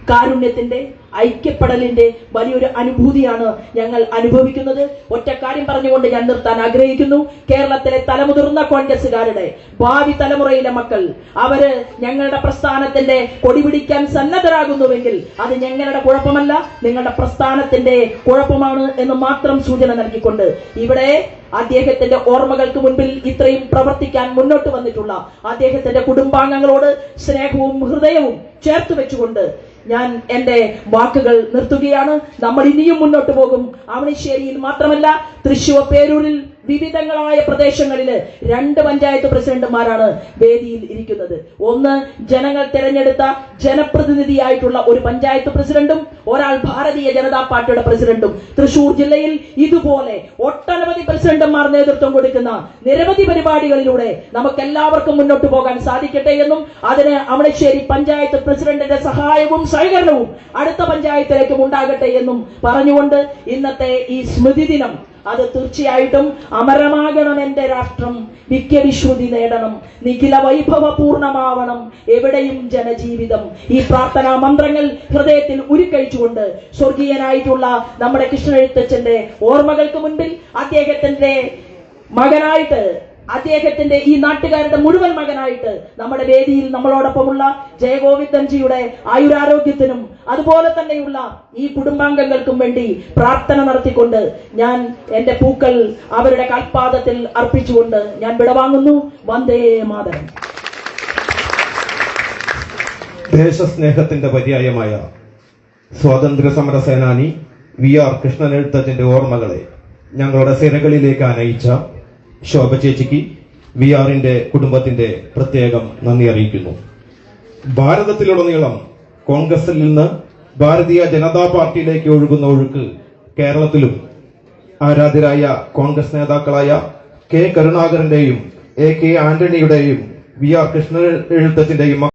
കാരുണ്യത്തിന്റെ, ഐക്യപ്പെടലിന്റെ വലിയൊരു അനുഭൂതിയാണ് ഞങ്ങൾ അനുഭവിക്കുന്നത്. ഒറ്റ കാര്യം പറഞ്ഞുകൊണ്ട് ഞാൻ നിർത്താൻ ആഗ്രഹിക്കുന്നു. കേരളത്തിലെ തലമുതിർന്ന കോൺഗ്രസുകാരുടെ ഭാവി തലമുറയിലെ മക്കൾ അവര് ഞങ്ങളുടെ പ്രസ്ഥാനത്തിന്റെ കൊടി പിടിക്കാൻ സന്നദ്ധരാകുന്നുവെങ്കിൽ അത് ഞങ്ങളുടെ കുഴപ്പമല്ല, നിങ്ങളുടെ പ്രസ്ഥാനത്തിന്റെ കുഴപ്പമാണ് എന്ന് മാത്രം സൂചന നൽകിക്കൊണ്ട് ഇവിടെ അദ്ദേഹത്തിന്റെ ഓർമ്മകൾക്ക് മുൻപിൽ ഇത്രയും പ്രവർത്തിക്കാൻ മുന്നോട്ട് വന്നിട്ടുള്ള അദ്ദേഹത്തിന്റെ കുടുംബാംഗങ്ങളോട് സ്നേഹവും ഹൃദയവും ചേർത്ത് വെച്ചുകൊണ്ട് ഞാൻ എന്റെ വാക്കുകൾ നിർത്തുകയാണ്. നമ്മൾ ഇനിയും മുന്നോട്ട് പോകും. അവണിശ്ശേരിയിൽ മാത്രമല്ല, തൃശൂർ, പേരൂരിൽ, വിവിധങ്ങളായ പ്രദേശങ്ങളില് 2 പഞ്ചായത്ത് പ്രസിഡന്റുമാരാണ് വേദിയിൽ ഇരിക്കുന്നത്. ഒന്ന് ജനങ്ങൾ തെരഞ്ഞെടുത്ത ജനപ്രതിനിധിയായിട്ടുള്ള ഒരു പഞ്ചായത്ത് പ്രസിഡന്റും ഒരാൾ ഭാരതീയ ജനതാ പാർട്ടിയുടെ പ്രസിഡന്റും. തൃശൂർ ജില്ലയിൽ ഇതുപോലെ ഒട്ടനവധി പ്രസിഡന്റുമാർ നേതൃത്വം കൊടുക്കുന്ന നിരവധി പരിപാടികളിലൂടെ നമുക്ക് എല്ലാവർക്കും മുന്നോട്ട് പോകാൻ സാധിക്കട്ടെ എന്നും അതിന് അവണിശ്ശേരി പഞ്ചായത്ത് പ്രസിഡന്റിന്റെ സഹായവും സഹകരണവും അടുത്ത പഞ്ചായത്തിലേക്കും ഉണ്ടാകട്ടെ എന്നും പറഞ്ഞുകൊണ്ട് ഇന്നത്തെ ഈ സ്മൃതി ദിനം അത് തീർച്ചയായിട്ടും അമരമാകണം എന്റെ രാഷ്ട്രം, വിശ്വതി നേടണം, നിഖില വൈഭവ പൂർണ്ണമാവണം, എവിടെയും ജനജീവിതം. ഈ പ്രാർത്ഥനാ മന്ത്രങ്ങൾ ഹൃദയത്തിൽ ഉരുക്കഴിച്ചുകൊണ്ട് സ്വർഗീയനായിട്ടുള്ള നമ്മുടെ കൃഷ്ണനെഴുത്തച്ഛന്റെ ഓർമ്മകൾക്ക് മുൻപിൽ അദ്ദേഹത്തിന്റെ മകനായിട്ട്, അദ്ദേഹത്തിന്റെ ഈ നാട്ടുകാരുടെ മുഴുവൻ മകനായിട്ട് നമ്മുടെ വേദിയിൽ നമ്മളോടൊപ്പമുള്ള ജയഗോവിന്ദൻജിയുടെ ആയുരാരോഗ്യത്തിനും അതുപോലെ തന്നെയുള്ള ഈ കുടുംബാംഗങ്ങൾക്കും വേണ്ടി പ്രാർത്ഥന നടത്തിക്കൊണ്ട് ഞാൻ എന്റെ പൂക്കൾ അവരുടെ കാൽപാദത്തിൽ അർപ്പിച്ചുകൊണ്ട് ഞാൻ വിടവാങ്ങുന്നു. വന്ദേ മാതരം. ദേശസ്നേഹത്തിന്റെ പര്യായമായ സ്വാതന്ത്ര്യ സമര സേനാനി VR കൃഷ്ണനെഴുത്തച്ഛന്റെ ഓർമ്മകളെ ഞങ്ങളുടെ സിരകളിലേക്ക് ആനയിച്ച ശോഭ ചേച്ചിക്ക് VRന്റെ കുടുംബത്തിന്റെ പ്രത്യേകം നന്ദി അറിയിക്കുന്നു. ഭാരതത്തിലുടനീളം കോൺഗ്രസിൽ നിന്ന് ഭാരതീയ ജനതാ പാർട്ടിയിലേക്ക് ഒഴുകുന്ന ഒഴുക്ക് കേരളത്തിലും ആരാധ്യരായ കോൺഗ്രസ് നേതാക്കളായ K. കരുണാകരന്റെയും AK. ആന്റണിയുടെയും VR കൃഷ്ണനെഴുത്തച്ഛന്റെയും